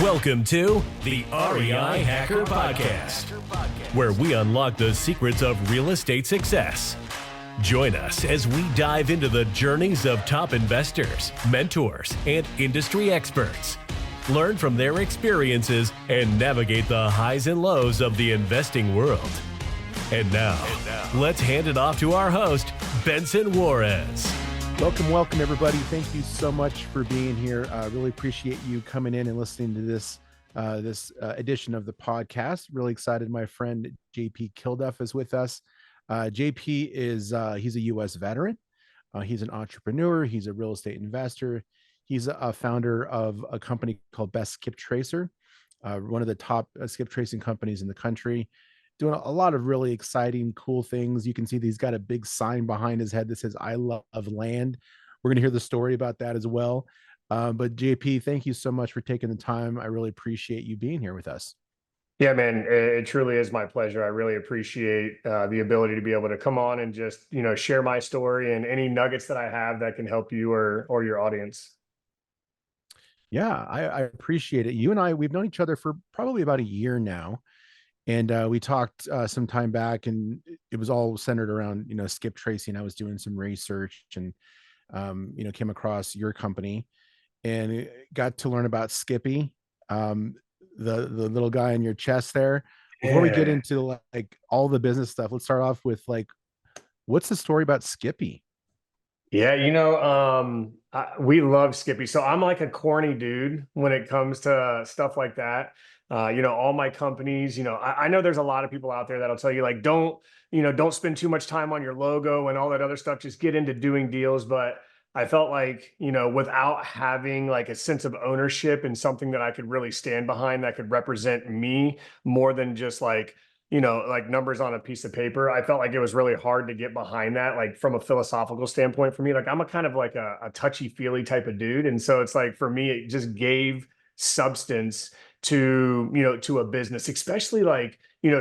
Welcome to the REI Hacker Podcast, where we unlock the secrets of real estate success. Join us as we dive into the journeys of top investors, mentors, and industry experts. Learn from their experiences and navigate the highs and lows of the investing world. And now, let's hand it off to our host, Benson Juarez. Welcome, everybody. Thank you so much for being here. Really appreciate you coming in and listening to this edition of the podcast. Really excited. My friend JP Kilduff is with us. JP is he's a U.S. veteran. He's an entrepreneur. He's a real estate investor. He's a founder of a company called Best Skip Tracer, one of the top skip tracing companies in the country. Doing a lot of really exciting, cool things. You can see that he's got a big sign behind his head that says, "I love land." We're going to hear the story about that as well. But JP, thank you so much for taking the time. I really appreciate you being here with us. Yeah, man, it truly is my pleasure. I really appreciate the ability to be able to come on and just, share my story and any nuggets that I have that can help you or your audience. Yeah, I appreciate it. You and I, we've known each other for probably about a year now. And we talked some time back, and it was all centered around, skip tracing. I was doing some research and, came across your company and got to learn about Skippy, the little guy on your chest there. Before we get into like all the business stuff, let's start off with what's the story about Skippy? Yeah, we love Skippy. So I'm like a corny dude when it comes to stuff like that. All my companies, I know there's a lot of people out there that'll tell you don't spend too much time on your logo and all that other stuff. Just get into doing deals. But I felt like, without having like a sense of ownership and something that I could really stand behind that could represent me more than just like numbers on a piece of paper, I felt like it was really hard to get behind that, like from a philosophical standpoint for me. Like I'm a kind of like a touchy-feely type of dude. And so it's like, for me, it just gave substance to a business, especially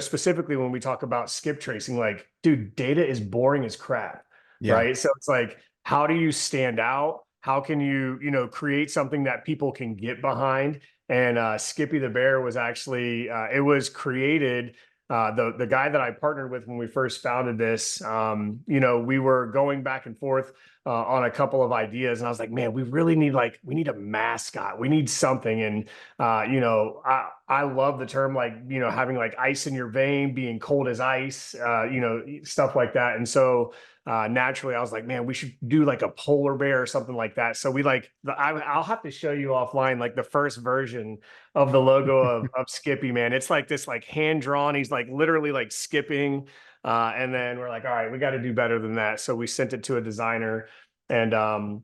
specifically when we talk about skip tracing. Like, dude, data is boring as crap. Yeah. Right. So it's like, how do you stand out? How can you, create something that people can get behind? And Skippy the Bear was actually, it was created. The guy that I partnered with when we first founded this, we were going back and forth on a couple of ideas, and I was like, man, we really need we need a mascot. We need something. And I love the term, having like ice in your vein, being cold as ice, stuff like that. And so naturally I was like, man, we should do like a polar bear or something like that. So I'll have to show you offline, like the first version of the logo of Skippy, man. It's like this, like hand drawn. He's like literally like skipping. And then we're like, all right, we got to do better than that. So we sent it to a designer, and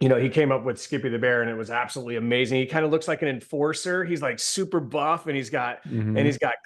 he came up with Skippy the Bear, and it was absolutely amazing. He kind of looks like an enforcer. He's like super buff, and he's got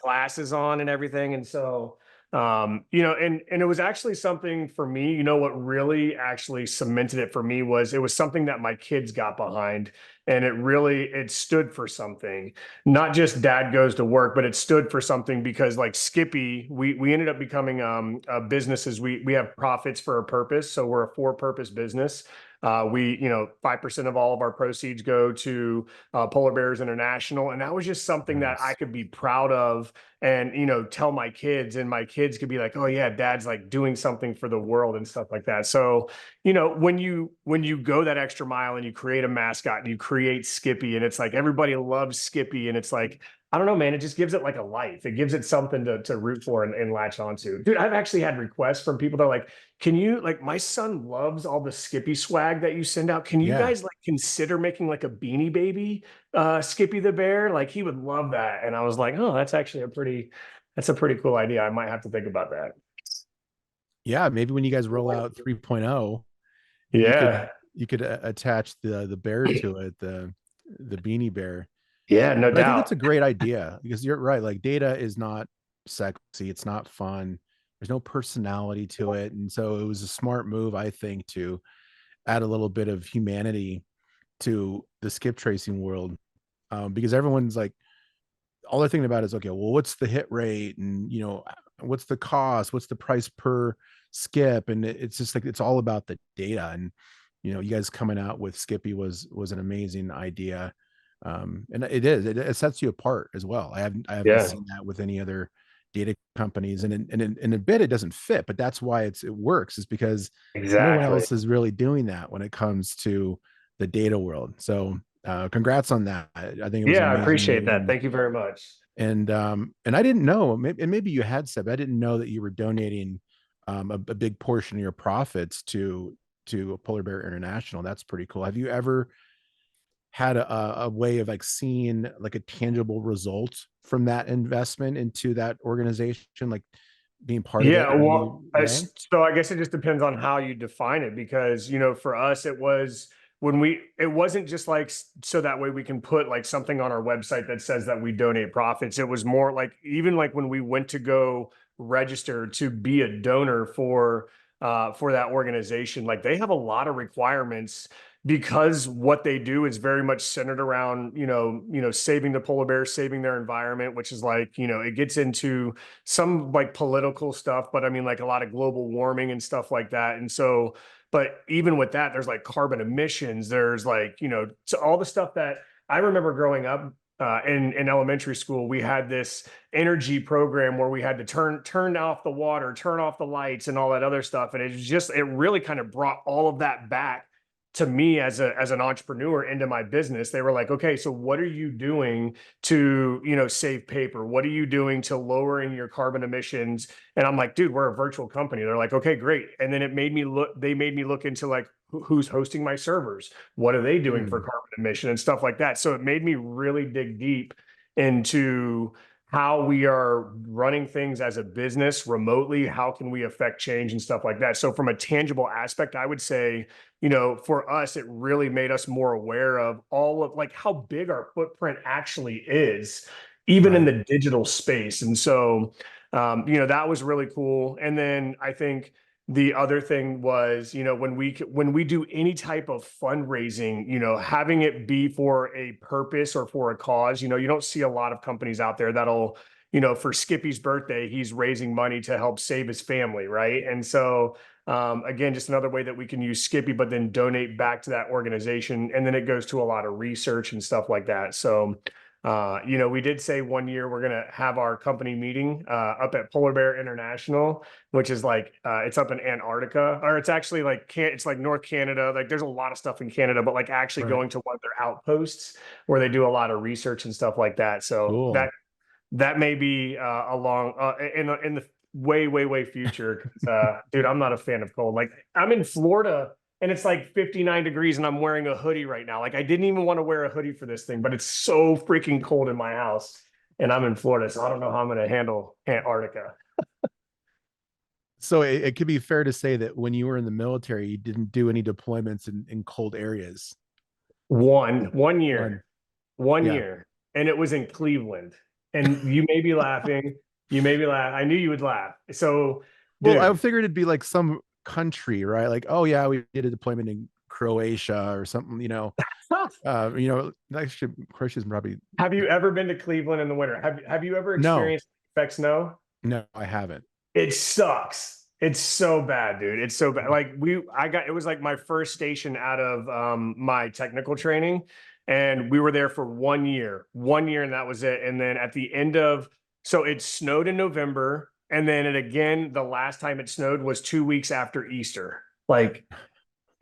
glasses on and everything. And so and it was actually something for me, what really actually cemented it for me was it was something that my kids got behind, and it stood for something. Not just dad goes to work, but it stood for something, because like Skippy, we ended up becoming a business. We have profits for a purpose. So we're a for-purpose business. 5% of all of our proceeds go to Polar Bears International. And that was just something that I could be proud of and, tell my kids, and my kids could be like, oh yeah, dad's like doing something for the world and stuff like that. So, when you go that extra mile and you create a mascot and you create Skippy, and it's like, everybody loves Skippy, and it's like, I don't know, man, it just gives it like a life. It gives it something to root for and latch onto. Dude, I've actually had requests from people that are like, can you, my son loves all the Skippy swag that you send out. Can you guys consider making like a Beanie Baby Skippy the Bear? Like, he would love that. And I was like, oh, that's actually a pretty cool idea. I might have to think about that. Yeah, maybe when you guys roll out 3.0, you could attach the bear to it, the Beanie Bear. Yeah, no doubt. I think that's a great idea, because you're right. Like, data is not sexy. It's not fun. There's no personality to it. And so it was a smart move, I think, to add a little bit of humanity to the skip tracing world. Because everyone's like, all they're thinking about is, okay, well, what's the hit rate? And, what's the cost? What's the price per skip? And it's just like, it's all about the data. And, you guys coming out with Skippy was an amazing idea. And it sets you apart as well. I haven't Yeah, seen that with any other data companies, and in a bit it doesn't fit, but that's why it works, is because no one exactly. else is really doing that when it comes to the data world. So congrats on that. I think it was an Yeah, I amazing appreciate move. that. Thank you very much. And I didn't know, and maybe you had said, I didn't know that you were donating a big portion of your profits to Polar Bear International. That's pretty cool. Have you ever had a way of like seeing like a tangible result from that investment into that organization, like being part of it Yeah, in any well, way? so I guess it just depends on how you define it, because for us it was it wasn't just like so that way we can put like something on our website that says that we donate profits. It was more like, even like when we went to go register to be a donor for that organization, like they have a lot of requirements, because what they do is very much centered around saving the polar bears, saving their environment, which is like it gets into some like political stuff, but I mean like a lot of global warming and stuff like that. And so, but even with that, there's like carbon emissions, there's like so all the stuff that I remember growing up in elementary school. We had this energy program where we had to turn off the water, turn off the lights, and all that other stuff. And it really kind of brought all of that back to me as an entrepreneur into my business. They were like, okay, so what are you doing to save paper? What are you doing to lowering your carbon emissions? And I'm like, dude, we're a virtual company. They're like, okay, great. And then they made me look into like who's hosting my servers, what are they doing for Hmm. carbon emission and stuff like that. So it made me really dig deep into how we are running things as a business remotely. How can we affect change and stuff like that? So from a tangible aspect, I would say, for us, it really made us more aware of all of like how big our footprint actually is, even in Right. the digital space. And so, that was really cool. And then I think the other thing was, when we do any type of fundraising, having it be for a purpose or for a cause. You don't see a lot of companies out there that'll, for Skippy's birthday, he's raising money to help save his family, right? And so, again, just another way that we can use Skippy, but then donate back to that organization, and then it goes to a lot of research and stuff like that. So, we did say one year we're gonna have our company meeting up at Polar Bear International, which is like it's up in Antarctica, or it's actually like it's like North Canada. Like there's a lot of stuff in Canada, but like actually Right. going to one of their outposts where they do a lot of research and stuff like that. So Cool. that may be along in the way future. 'Cause, dude, I'm not a fan of cold. Like I'm in Florida and it's like 59 degrees and I'm wearing a hoodie right now. Like I didn't even want to wear a hoodie for this thing, but it's so freaking cold in my house and I'm in Florida, so I don't know how I'm going to handle Antarctica. So it could be fair to say that when you were in the military, you didn't do any deployments in cold areas. One One. year, one Yeah. year, and it was in Cleveland. And you may be laughing. You may be laughing. I knew you would laugh. So, Well, I dude, figured it'd be like some country, right? Like, oh yeah, we did a deployment in Croatia or something, actually Croatia's probably, have you ever been to Cleveland in the winter? Have you ever no, experienced effect snow? no, I haven't. It sucks. It's so bad, dude. It's so bad. Like it was like my first station out of my technical training, and we were there for 1 year, and that was it. And then at the end of, so it snowed in November, and then it again, the last time it snowed was 2 weeks after Easter. Like,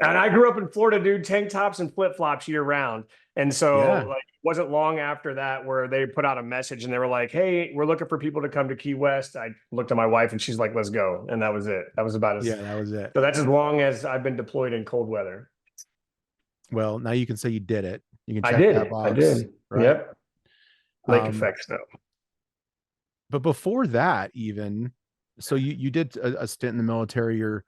and I grew up in Florida, dude, tank tops and flip flops year round. And so, Yeah. like, it wasn't long after that where they put out a message and they were like, hey, we're looking for people to come to Key West. I looked at my wife and she's like, let's go. And that was it. That was about Yeah, as, that was it. so that's as long as I've been deployed in cold weather. Well, now you can say you did it. You can I check that did. I box, did. right? Yep. Lake Um, effect snow. but before that, even so, you did a stint in the military. You're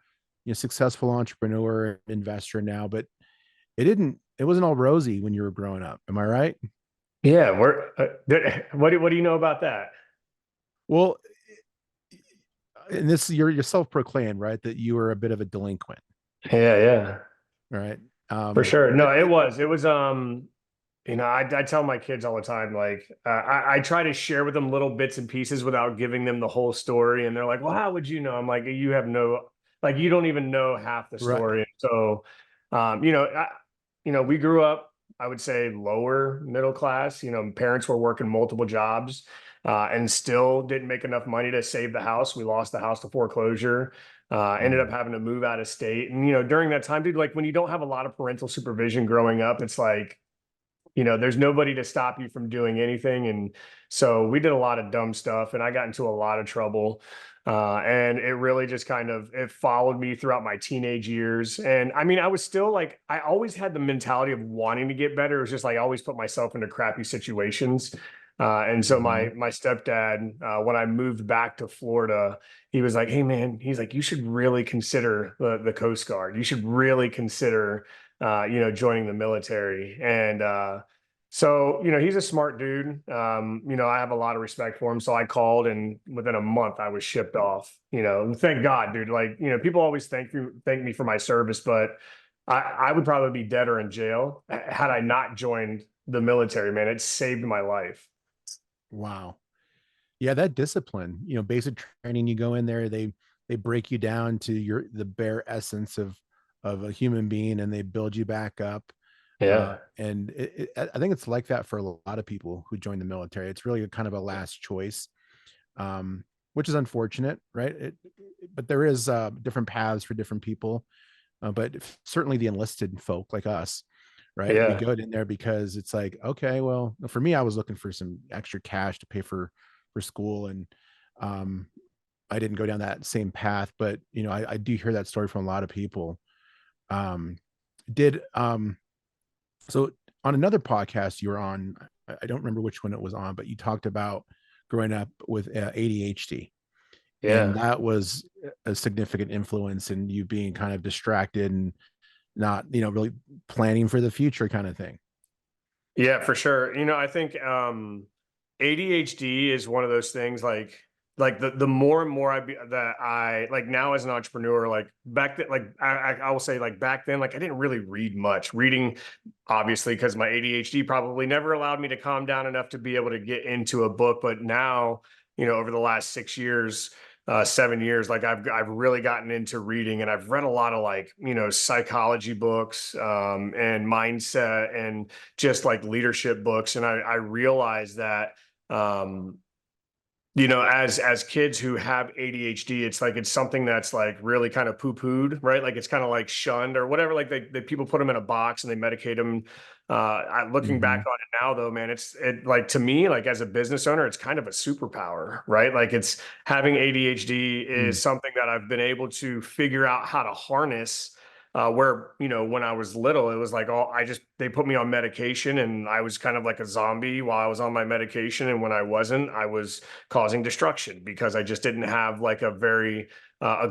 a successful entrepreneur, investor now, but it wasn't all rosy when you were growing up. Am I right? Yeah. What do you know about that? Well, and this you're self-proclaimed, right? That you were a bit of a delinquent, Yeah. Yeah. right? For sure. But No, it was, I tell my kids all the time, like, I try to share with them little bits and pieces without giving them the whole story. And they're like, well, how would you know? I'm like, you have no, you don't even know half the right. story. So, we grew up I would say lower middle class. Parents were working multiple jobs and still didn't make enough money to save the house. We lost the house to foreclosure. Ended up having to move out of state. And, during that time, dude, like when you don't have a lot of parental supervision growing up, it's like, there's nobody to stop you from doing anything. And so we did a lot of dumb stuff and I got into a lot of trouble. And it really just it followed me throughout my teenage years. And I mean, I was still like, I always had the mentality of wanting to get better. It was just like, I always put myself into crappy situations. And so my stepdad, when I moved back to Florida, he was like, "Hey man," he's like, "you should really consider the Coast Guard. You should really consider, joining the military." And so, he's a smart dude. I have a lot of respect for him. So I called, and within a month, I was shipped off. Thank God, dude. Like, people always thank me for my service, but I would probably be dead or in jail had I not joined the military. Man, it saved my life. Wow. Yeah, that discipline, basic training, you go in there, they break you down to the bare essence of a human being, and they build you back up. Yeah. And I think it's like that for a lot of people who join the military. It's really kind of a last choice, which is unfortunate, right? But there is different paths for different people. But certainly the enlisted folk like us, right? Yeah. We go in there because it's like, okay, well, for me, I was looking for some extra cash to pay for school, and I didn't go down that same path. But I do hear that story from a lot of people. So on another podcast you were on, I don't remember which one it was on, but you talked about growing up with ADHD. And that was a significant influence in you being kind of distracted and not, really planning for the future kind of thing. Yeah, for sure. I think ADHD is one of those things like the more and more that I like now as an entrepreneur, like back then, like I will say like back then, like I didn't really read much. Reading, obviously, because my ADHD probably never allowed me to calm down enough to be able to get into a book. But now, over the last 6 years, 7 years, like I've really gotten into reading, and I've read a lot of like, psychology books, and mindset and just like leadership books. And I realized that, as kids who have ADHD, it's something that's like really kind of poo-pooed, right? Like it's kind of like shunned or whatever. Like they people put them in a box and they medicate them. Looking back on it now, though, man, it like to me, like as a business owner, it's kind of a superpower, right? Like it's having ADHD is something that I've been able to figure out how to harness. Where, when I was little, it was like, they put me on medication and I was kind of like a zombie while I was on my medication. And when I wasn't, I was causing destruction because I just didn't have like a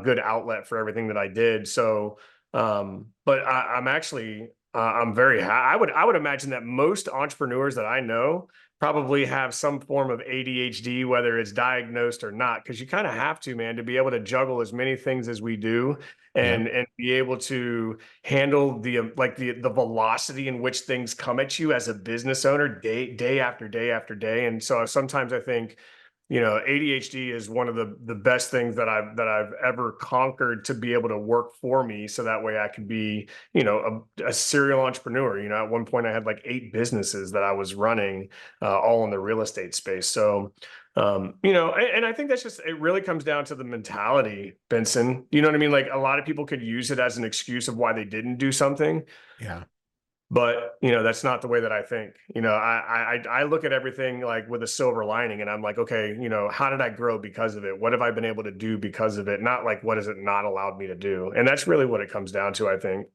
good outlet for everything that I did. So, but I'm actually, I'm very, I would imagine that most entrepreneurs that I know probably have some form of ADHD, whether it's diagnosed or not, because you kind of have to, man, to be able to juggle as many things as we do and be able to handle the velocity in which things come at you as a business owner day after day after day. And so sometimes I think, ADHD is one of the best things that I've ever conquered to be able to work for me. So that way I could be, a serial entrepreneur. At one point I had like 8 businesses that I was running, all in the real estate space. So, and I think it really comes down to the mentality, Benson. You know what I mean? Like a lot of people could use it as an excuse of why they didn't do something. Yeah. But, that's not the way that I think. I look at everything like with a silver lining, and I'm like, okay, how did I grow because of it? What have I been able to do because of it? Not like, what has it not allowed me to do? And that's really what it comes down to, I think.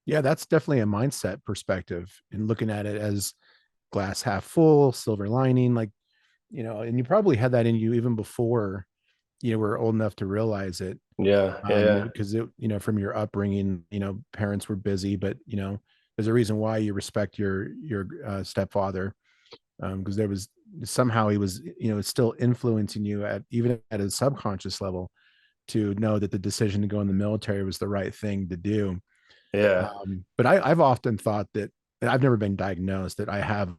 Yeah, that's definitely a mindset perspective, and looking at it as glass half full, silver lining, like, and you probably had that in you even before you were old enough to realize it. Yeah. Because from your upbringing, parents were busy, but there's a reason why you respect your stepfather, because there was somehow he was still influencing you even at a subconscious level to know that the decision to go in the military was the right thing to do. Yeah. But I've often thought that, and I've never been diagnosed, that I have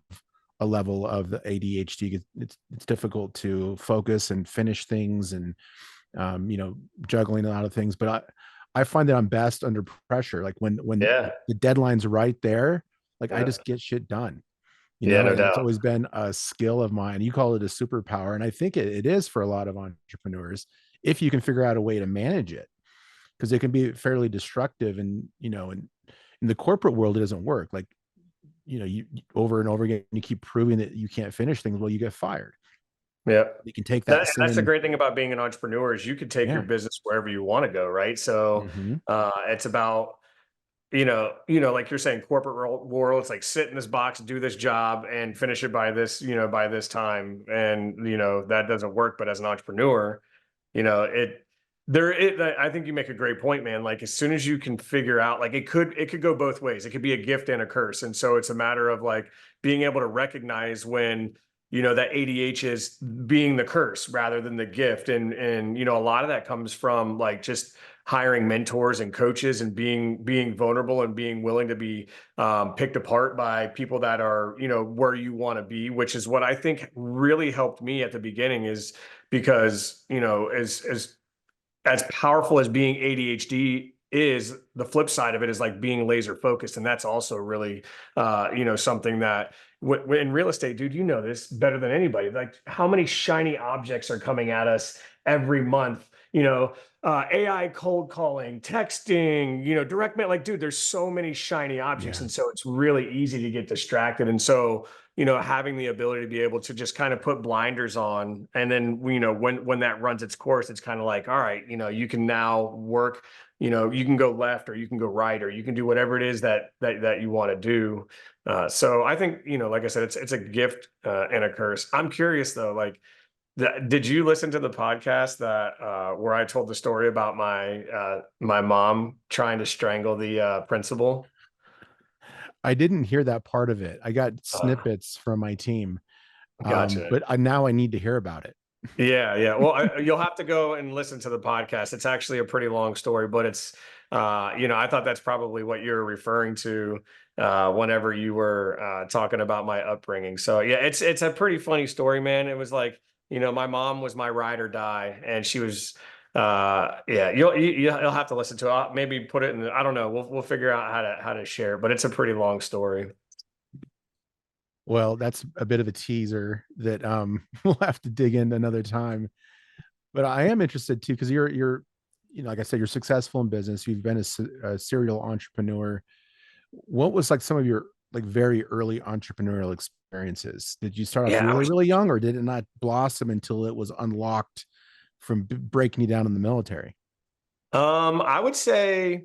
a level of the ADHD. It's difficult to focus and finish things, and juggling a lot of things. But I find that I'm best under pressure. Like when the deadline's right there, Like I Yeah. just get shit done, Yeah, no and it's doubt. always been a skill of mine. You call it a superpower. And I think it is for a lot of entrepreneurs if you can figure out a way to manage it, because it can be fairly destructive. And, in the corporate world, it doesn't work. Like, you over and over again, you keep proving that you can't finish things. Well, you get fired. Yeah. You can take that That's the same, great thing about being an entrepreneur is you could take your yeah. business wherever you want to go, right? So Hmm. it's about, like you're saying, corporate world, it's like sit in this box, do this job and finish it by this, by this time. And, that doesn't work. But as an entrepreneur, I think you make a great point, man. Like as soon as you can figure out, like it could go both ways. It could be a gift and a curse. And so it's a matter of like being able to recognize when, that ADH is being the curse rather than the gift. And, a lot of that comes from like just hiring mentors and coaches and being vulnerable and being willing to be picked apart by people that are, where you want to be, which is what I think really helped me at the beginning is because, as powerful as being ADHD is, the flip side of it is like being laser focused. And that's also really, something that in real estate, dude, this better than anybody. Like how many shiny objects are coming at us every month, AI cold calling, texting, direct mail, like, dude, there's so many shiny objects. Yeah. And so it's really easy to get distracted. And so, having the ability to be able to just kind of put blinders on. And then, when that runs its course, it's kind of like, all right, you can now work, you can go left or you can go right, or you can do whatever it is that you want to do. So I think, like I said, it's a gift and a curse. I'm curious though, like, did you listen to the podcast that where I told the story about my mom trying to strangle the principal? I didn't hear that part of it. I got Uh, snippets from my team. Gotcha. But now I need to hear about it. Yeah, yeah. Well, you'll have to go and listen to the podcast. It's actually a pretty long story, but it's, I thought that's probably what you're referring to whenever you were talking about my upbringing. So yeah, it's a pretty funny story, man. It was like, my mom was my ride or die, and she was, yeah. You'll have to listen to it. I'll maybe put it in. I don't know. We'll figure out how to share it, but it's a pretty long story. Well, that's a bit of a teaser that we'll have to dig in another time. But I am interested too, because you're like I said, you're successful in business. You've been a serial entrepreneur. What was like some of your like very early entrepreneurial experiences? Did you start off Yeah, really, really young, or did it not blossom until it was unlocked from breaking you down in the military? I would say.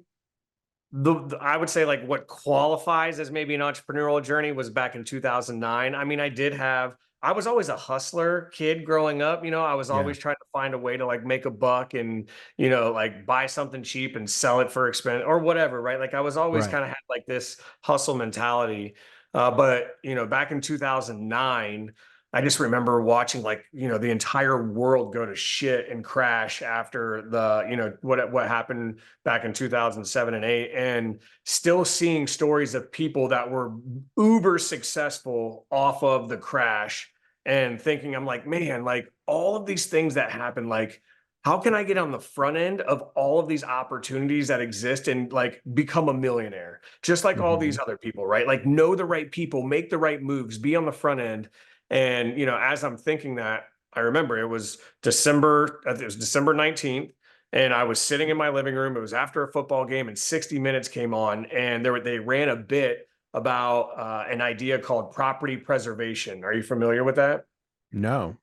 I would say like what qualifies as maybe an entrepreneurial journey was back in 2009. I mean, I was always a hustler kid growing up. I was Yeah, always trying to find a way to like make a buck and, like buy something cheap and sell it for expense or whatever. Right. Like I was always right. kind of had like this hustle mentality. But, back in 2009, I just remember watching like, the entire world go to shit and crash after the, what happened back in 2007 and 8, and still seeing stories of people that were uber successful off of the crash and thinking, I'm like, man, like all of these things that happen, like, how can I get on the front end of all of these opportunities that exist and like become a millionaire, just like all Hmm. these other people, right? Like know the right people, make the right moves, be on the front end. And, as I'm thinking that, I remember it was December 19th. And I was sitting in my living room. It was after a football game, and 60 Minutes came on, and they ran a bit about an idea called property preservation. Are you familiar with that? No.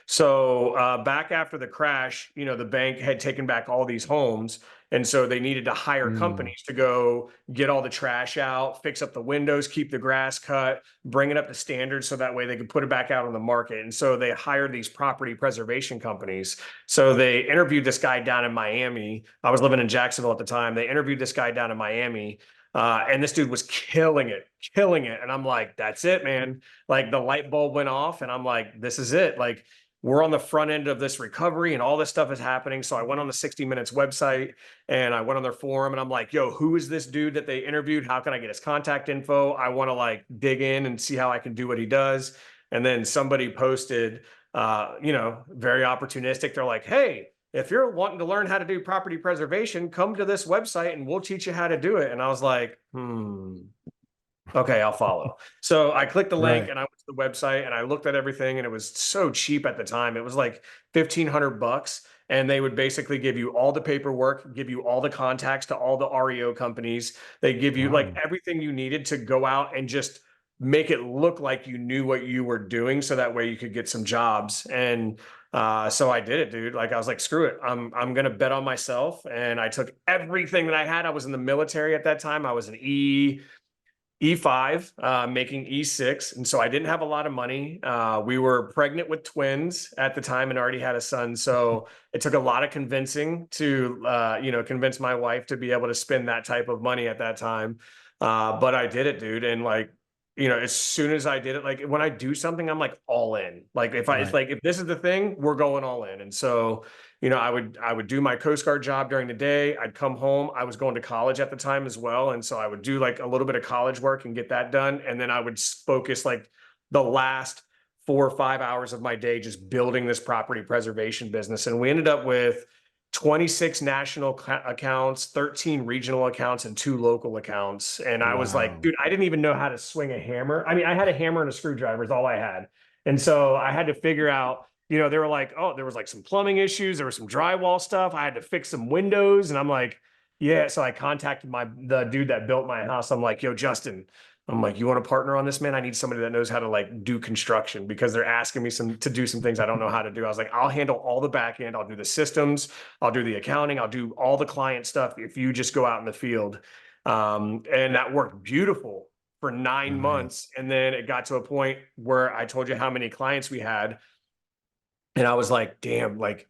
So back after the crash, the bank had taken back all these homes. And so they needed to hire Mm. companies to go get all the trash out, fix up the windows, keep the grass cut, bring it up to standards so that way they could put it back out on the market. And so they hired these property preservation companies. So they interviewed this guy down in Miami. I was living in Jacksonville at the time. They interviewed this guy down in Miami. And this dude was killing it, killing it. And I'm like, that's it, man. Like the light bulb went off, and I'm like, this is it. Like, we're on the front end of this recovery and all this stuff is happening. So I went on the 60 Minutes website and I went on their forum, and I'm like, yo, who is this dude that they interviewed? How can I get his contact info? I want to like dig in and see how I can do what he does. And then somebody posted, very opportunistic. They're like, hey, if you're wanting to learn how to do property preservation, come to this website and we'll teach you how to do it. And I was like, Okay, I'll follow. So I clicked the link Right. and I went to the website and I looked at everything, and it was so cheap at the time. It was like $1,500, and they would basically give you all the paperwork, give you all the contacts to all the REO companies. They give you like Wow. everything you needed to go out and just make it look like you knew what you were doing, so that way you could get some jobs. And so I did it, dude. Like I was like, screw it. I'm gonna bet on myself. And I took everything that I had. I was in the military at that time. I was an E5, making E6. And so I didn't have a lot of money. We were pregnant with twins at the time and already had a son. So it took a lot of convincing to, convince my wife to be able to spend that type of money at that time. But I did it, dude. And like, as soon as I did it, like when I do something, I'm like all in. Like it's Right. like, if this is the thing, we're going all in. And so, I would do my Coast Guard job during the day. I'd come home. I was going to college at the time as well. And so I would do like a little bit of college work and get that done. And then I would focus like the last 4 or 5 hours of my day just building this property preservation business. And we ended up with 26 national accounts, 13 regional accounts, and 2 local accounts. And I was like, Wow. dude, I didn't even know how to swing a hammer. I mean, I had a hammer and a screwdriver is all I had. And so I had to figure out, they were like, oh, there was like some plumbing issues. There was some drywall stuff. I had to fix some windows. And I'm like, yeah. So I contacted the dude that built my house. I'm like, yo, Justin, I'm like, you want to partner on this, man? I need somebody that knows how to like do construction, because they're asking me to do some things I don't know how to do. I was like, I'll handle all the back end. I'll do the systems. I'll do the accounting. I'll do all the client stuff if you just go out in the field. And that worked beautiful for 9 months. Nice. And then it got to a point where I told you how many clients we had. And I was like, damn, like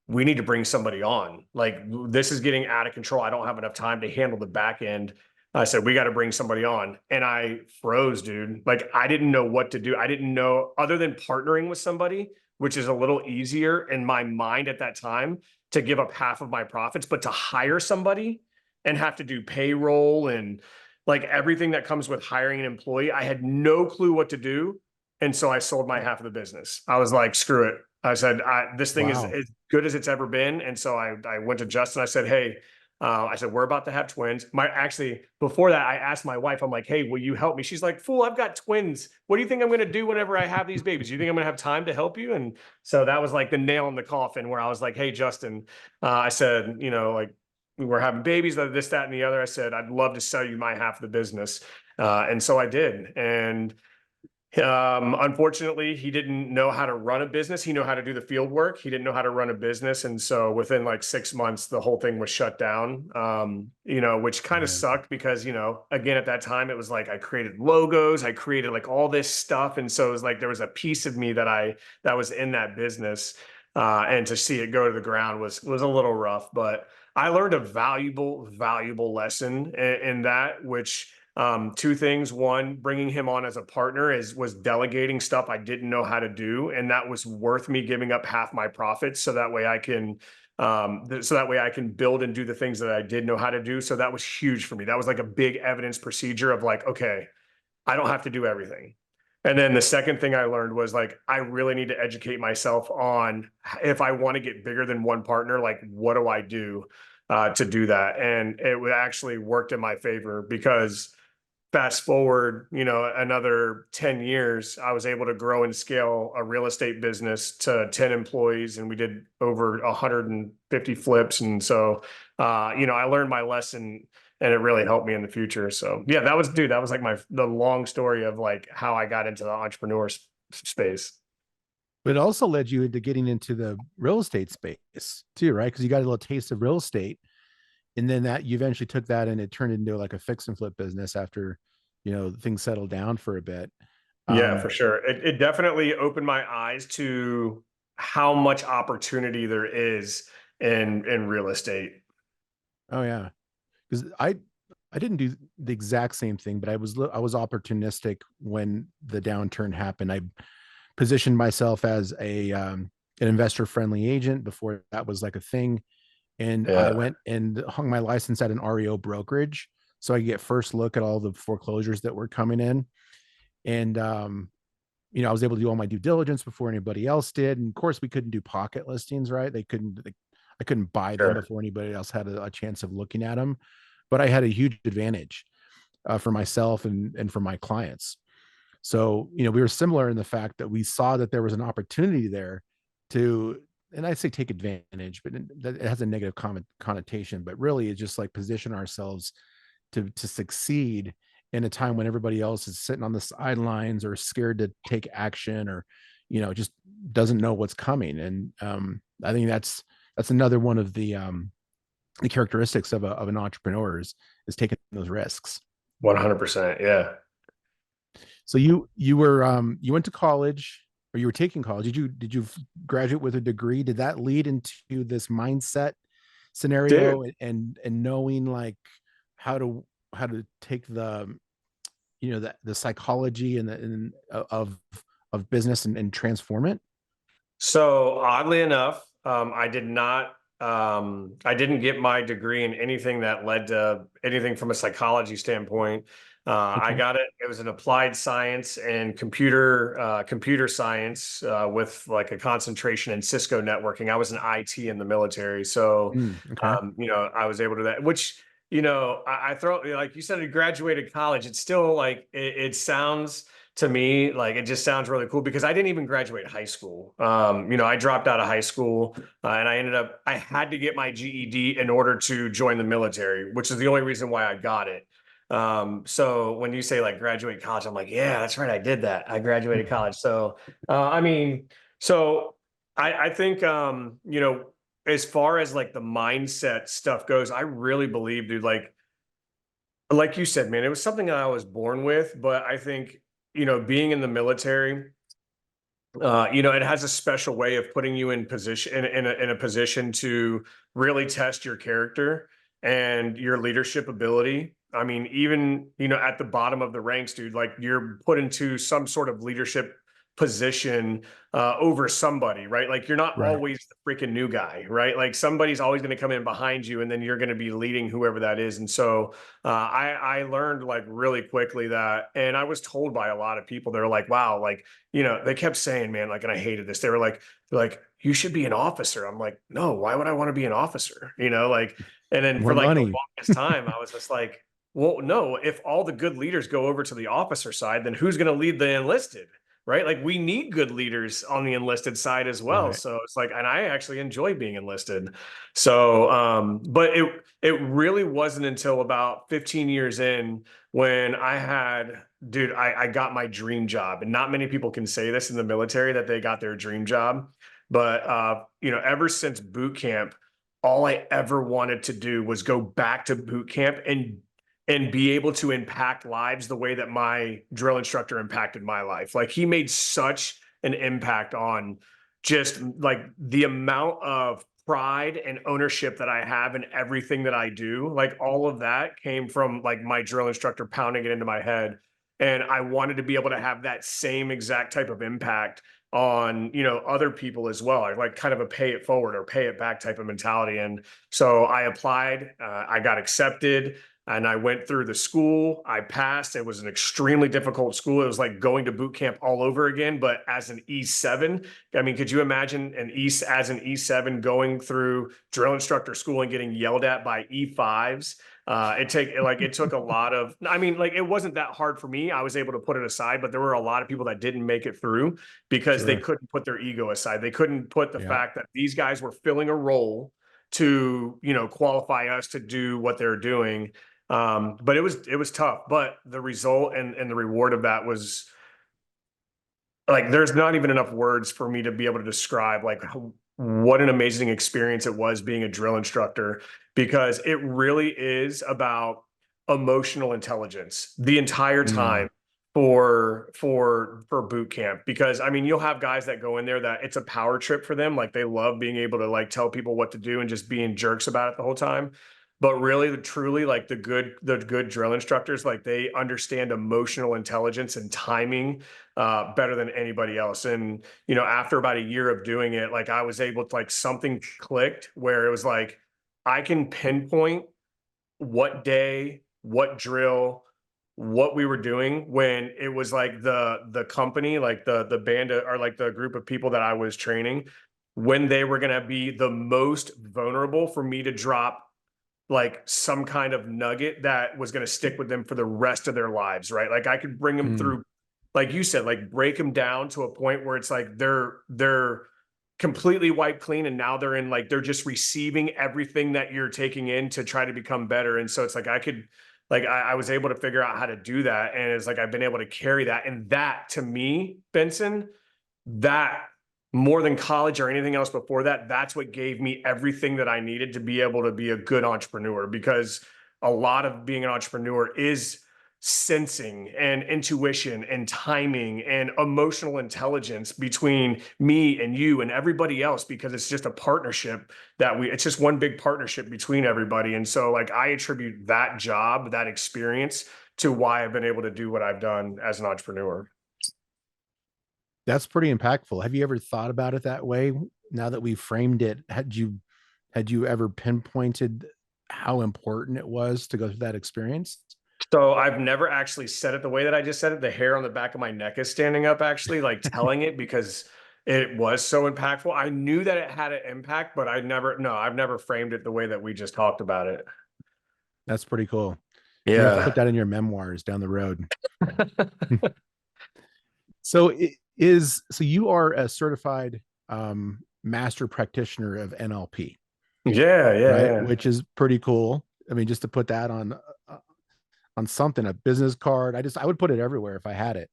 we need to bring somebody on. Like this is getting out of control. I don't have enough time to handle the back end. I said, we got to bring somebody on. And I froze, dude. Like I didn't know what to do. I didn't know, other than partnering with somebody, which is a little easier in my mind at that time, to give up half of my profits, but to hire somebody and have to do payroll and like everything that comes with hiring an employee, I had no clue what to do. And so I sold my half of the business. I was like, screw it. I said, this thing is Wow. as good as it's ever been. And so I went to Justin. I said, hey, I said, we're about to have twins. Before that, I asked my wife, I'm like, hey, will you help me? She's like, fool, I've got twins. What do you think I'm going to do whenever I have these babies? You think I'm going to have time to help you? And so that was like the nail in the coffin, where I was like, hey, Justin, I said, like we were having babies, this, that, and the other. I said, I'd love to sell you my half of the business. And so I did. And unfortunately, he didn't know how to run a business. He knew how to do the field work. He didn't know how to run a business. And so within like 6 months, the whole thing was shut down, which kind of Man. sucked because, again, at that time, it was like I created logos, I created like all this stuff. And so it was like there was a piece of me that was in that business. And to see it go to the ground was a little rough, but I learned a valuable lesson in that, which 2 things. One, bringing him on as a partner was delegating stuff I didn't know how to do. And that was worth me giving up half my profits. So that way I can build and do the things that I did know how to do. So that was huge for me. That was like a big evidence procedure of like, okay, I don't have to do everything. And then the second thing I learned was like, I really need to educate myself on, if I want to get bigger than one partner, like what do I do to do that? And it actually worked in my favor, because fast forward, another 10 years, I was able to grow and scale a real estate business to 10 employees, and we did over 150 flips. And so, I learned my lesson, and it really helped me in the future. So yeah, that was like the long story of like how I got into the entrepreneur space. But it also led you into getting into the real estate space too, right? Because you got a little taste of real estate, and then that you eventually took that and it turned into like a fix and flip business after things settled down for a bit. Yeah, for sure. It definitely opened my eyes to how much opportunity there is in real estate. Oh yeah, because I didn't do the exact same thing, but I was opportunistic when the downturn happened. I positioned myself as an investor friendly agent before that was like a thing. And I Yeah. went and hung my license at an REO brokerage so I could get first look at all the foreclosures that were coming in. And, I was able to do all my due diligence before anybody else did. And of course we couldn't do pocket listings, right? I couldn't buy them Sure. before anybody else had a chance of looking at them, but I had a huge advantage. for myself and for my clients. So, we were similar in the fact that we saw that there was an opportunity there to, and I say take advantage, but it has a negative connotation, but really it's just like position ourselves to succeed in a time when everybody else is sitting on the sidelines or scared to take action, or just doesn't know what's coming. And I think that's another one of the characteristics of an entrepreneur is taking those risks. 100%. Yeah. So you you went to college, or you were taking college. Did you graduate with a degree? Did that lead into this mindset scenario, Dude. and knowing like how to take the the psychology and of business and transform it? So oddly enough, I did not, I didn't get my degree in anything that led to anything from a psychology standpoint. I Okay. got it. It was an applied science and computer science with like a concentration in Cisco networking. I was an IT in the military, so Okay. I was able to that. Which I throw, like you said, you graduated college. It's still like it sounds to me like it just sounds really cool because I didn't even graduate high school. I dropped out of high school and I had to get my GED in order to join the military, which is the only reason why I got it. So when you say like graduate college, I'm like, yeah, that's right. I did that. I graduated college. So, I mean, so I think, as far as like the mindset stuff goes, I really believe, dude, like you said, man, it was something that I was born with, but I think, being in the military, it has a special way of putting you in position in a position to really test your character and your leadership ability. I mean, even at the bottom of the ranks, dude, like you're put into some sort of leadership position over somebody, right? Like you're not Right. always the freaking new guy, right? Like somebody's always going to come in behind you, and then you're going to be leading whoever that is. And so I learned like really quickly that, and I was told by a lot of people, they're like, wow, like they kept saying, man, like, and I hated this. They were like, you should be an officer. I'm like, no, why would I want to be an officer? Like, and then for More like the money. longest time, I was just like, well, no, if all the good leaders go over to the officer side, then who's going to lead the enlisted? Right. Like we need good leaders on the enlisted side as well. Right. So it's like, and I actually enjoy being enlisted. So, but it really wasn't until about 15 years in when dude, I got my dream job. And not many people can say this in the military that they got their dream job. But, ever since boot camp, all I ever wanted to do was go back to boot camp and be able to impact lives the way that my drill instructor impacted my life. Like he made such an impact on just like the amount of pride and ownership that I have in everything that I do. Like all of that came from like my drill instructor pounding it into my head. And I wanted to be able to have that same exact type of impact on, other people as well. I like kind of a pay it forward or pay it back type of mentality. And so I applied, I got accepted. And I went through the school. I passed. It was an extremely difficult school. It was like going to boot camp all over again, but as an E7. I mean, could you imagine as an E7 going through drill instructor school and getting yelled at by E5s? It took a lot of, I mean, like it wasn't that hard for me. I was able to put it aside, but there were a lot of people that didn't make it through because they Sure. couldn't put their ego aside. They couldn't put the Yeah. fact that these guys were filling a role to, qualify us to do what they're doing. But it was tough, but the result and the reward of that was like, there's not even enough words for me to be able to describe like what an amazing experience it was being a drill instructor, because it really is about emotional intelligence the entire Mm. time for boot camp. Because I mean, you'll have guys that go in there that it's a power trip for them. Like they love being able to like tell people what to do and just being jerks about it the whole time. But really, truly, like the good drill instructors, like they understand emotional intelligence and timing better than anybody else. And after about a year of doing it, like I was able to like something clicked where it was like I can pinpoint what day, what drill, what we were doing when it was like the company, like the band or like the group of people that I was training, when they were going to be the most vulnerable for me to drop like some kind of nugget that was going to stick with them for the rest of their lives, right? Like I could bring them through, like you said, like break them down to a point where it's like they're completely wiped clean, and now they're in, like, they're just receiving everything that you're taking in to try to become better. And so it's like I could, like, I was able to figure out how to do that, and it's like I've been able to carry that. And that, to me, Benson, that more than college or anything else before that, that's what gave me everything that I needed to be able to be a good entrepreneur. Because a lot of being an entrepreneur is sensing and intuition and timing and emotional intelligence between me and you and everybody else, because it's just a partnership it's just one big partnership between everybody. And so, like, I attribute that job, that experience, to why I've been able to do what I've done as an entrepreneur. That's pretty impactful. Have you ever thought about it that way? Now that we've framed it, had you ever pinpointed how important it was to go through that experience? So I've never actually said it the way that I just said it. The hair on the back of my neck is standing up, actually, like telling it, because it was so impactful. I knew that it had an impact, but I've never framed it the way that we just talked about it. That's pretty cool. You have to Yeah. put that in your memoirs down the road. So you are a certified master practitioner of NLP. Yeah, right? yeah. Which is pretty cool. I mean, just to put that on something, a business card. I would put it everywhere if I had it.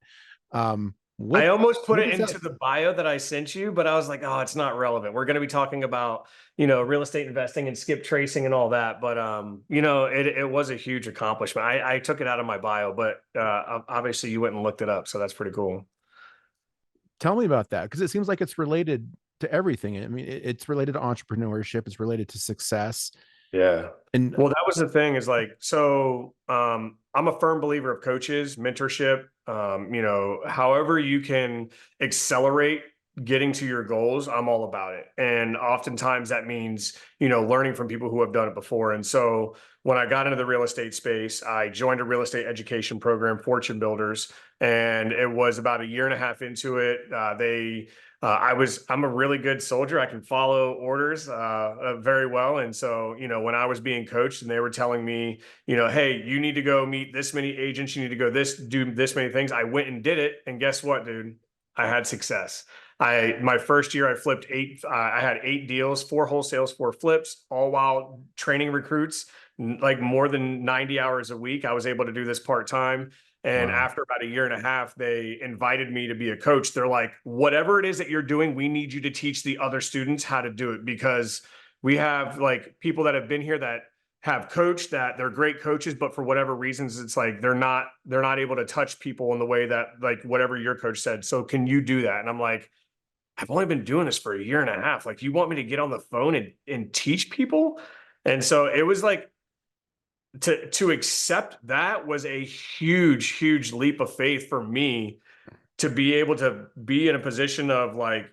I almost put it into that? the bio that I sent you, but I was like, oh, it's not relevant. We're going to be talking about, real estate investing and skip tracing and all that. But, it was a huge accomplishment. I took it out of my bio, but obviously you went and looked it up. So that's pretty cool. Tell me about that, because it seems like it's related to everything. I mean, it's related to entrepreneurship. It's related to success. Yeah. And well, that was the thing, is like, so I'm a firm believer of coaches, mentorship, however you can accelerate getting to your goals, I'm all about it. And oftentimes that means, learning from people who have done it before. And so when I got into the real estate space, I joined a real estate education program, Fortune Builders, and it was about a year and a half into it. I'm a really good soldier. I can follow orders very well. And so, when I was being coached and they were telling me, hey, you need to go meet this many agents, you need to go do this many things, I went and did it. And guess what, dude? I had success. My first year, I flipped I had 8 deals, 4 wholesales, 4 flips, all while training recruits, like more than 90 hours a week. I was able to do this part-time. And after about a year and a half, they invited me to be a coach. They're like, whatever it is that you're doing, we need you to teach the other students how to do it, because we have like people that have been here that have coached, that they're great coaches, but for whatever reasons, it's like they're not able to touch people in the way that, like, whatever your coach said. So can you do that? And I'm like, I've only been doing this for a year and a half. Like, you want me to get on the phone and teach people? And so it was like, to accept that was a huge, huge leap of faith for me, to be able to be in a position of like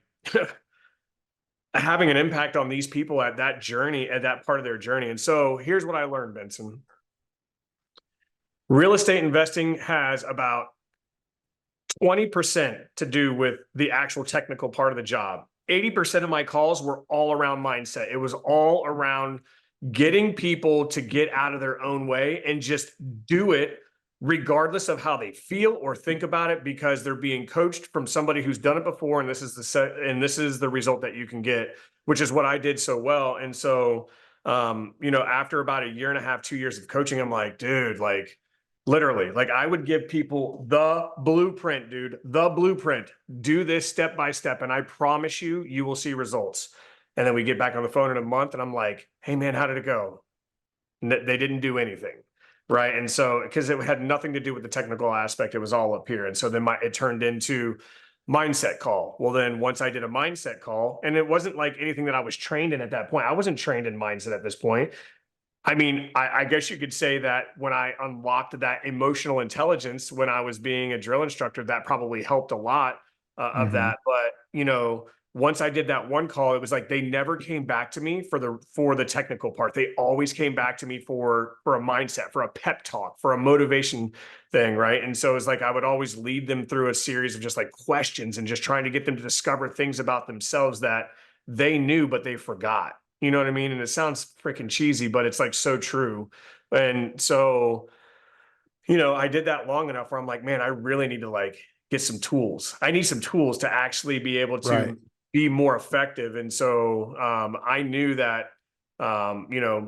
having an impact on these people at that journey, at that part of their journey. And so here's what I learned, Benson. Real estate investing has about 20% to do with the actual technical part of the job. 80% of my calls were all around mindset. It was all around getting people to get out of their own way and just do it regardless of how they feel or think about it, because they're being coached from somebody who's done it before. And this is the result that you can get, which is what I did so well. And so, after about a year and a half, 2 years of coaching, I'm like, dude, like, literally, like, I would give people the blueprint, dude, the blueprint, do this step by step. And I promise you, you will see results. And then we get back on the phone in a month and I'm like, hey man, how did it go? They didn't do anything. Right. And so, because it had nothing to do with the technical aspect, it was all up here. And so then it turned into mindset call. Well, then once I did a mindset call, and it wasn't like anything that I was trained in at that point. I wasn't trained in mindset at this point. I mean, I guess you could say that when I unlocked that emotional intelligence, when I was being a drill instructor, that probably helped a lot of that. But, once I did that one call, it was like they never came back to me for the technical part. They always came back to me for a mindset, for a pep talk, for a motivation thing, right? And so it's like I would always lead them through a series of just like questions and just trying to get them to discover things about themselves that they knew but they forgot. You know what I mean? And it sounds freaking cheesy, but it's like so true. And so, I did that long enough where I'm like, man, I really need to like get some tools. I need some tools to actually be able Right. to be more effective. And so I knew that,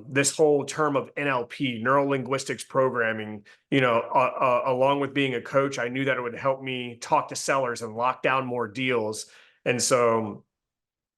this whole term of NLP, neuro linguistics programming, along with being a coach, I knew that it would help me talk to sellers and lock down more deals. And so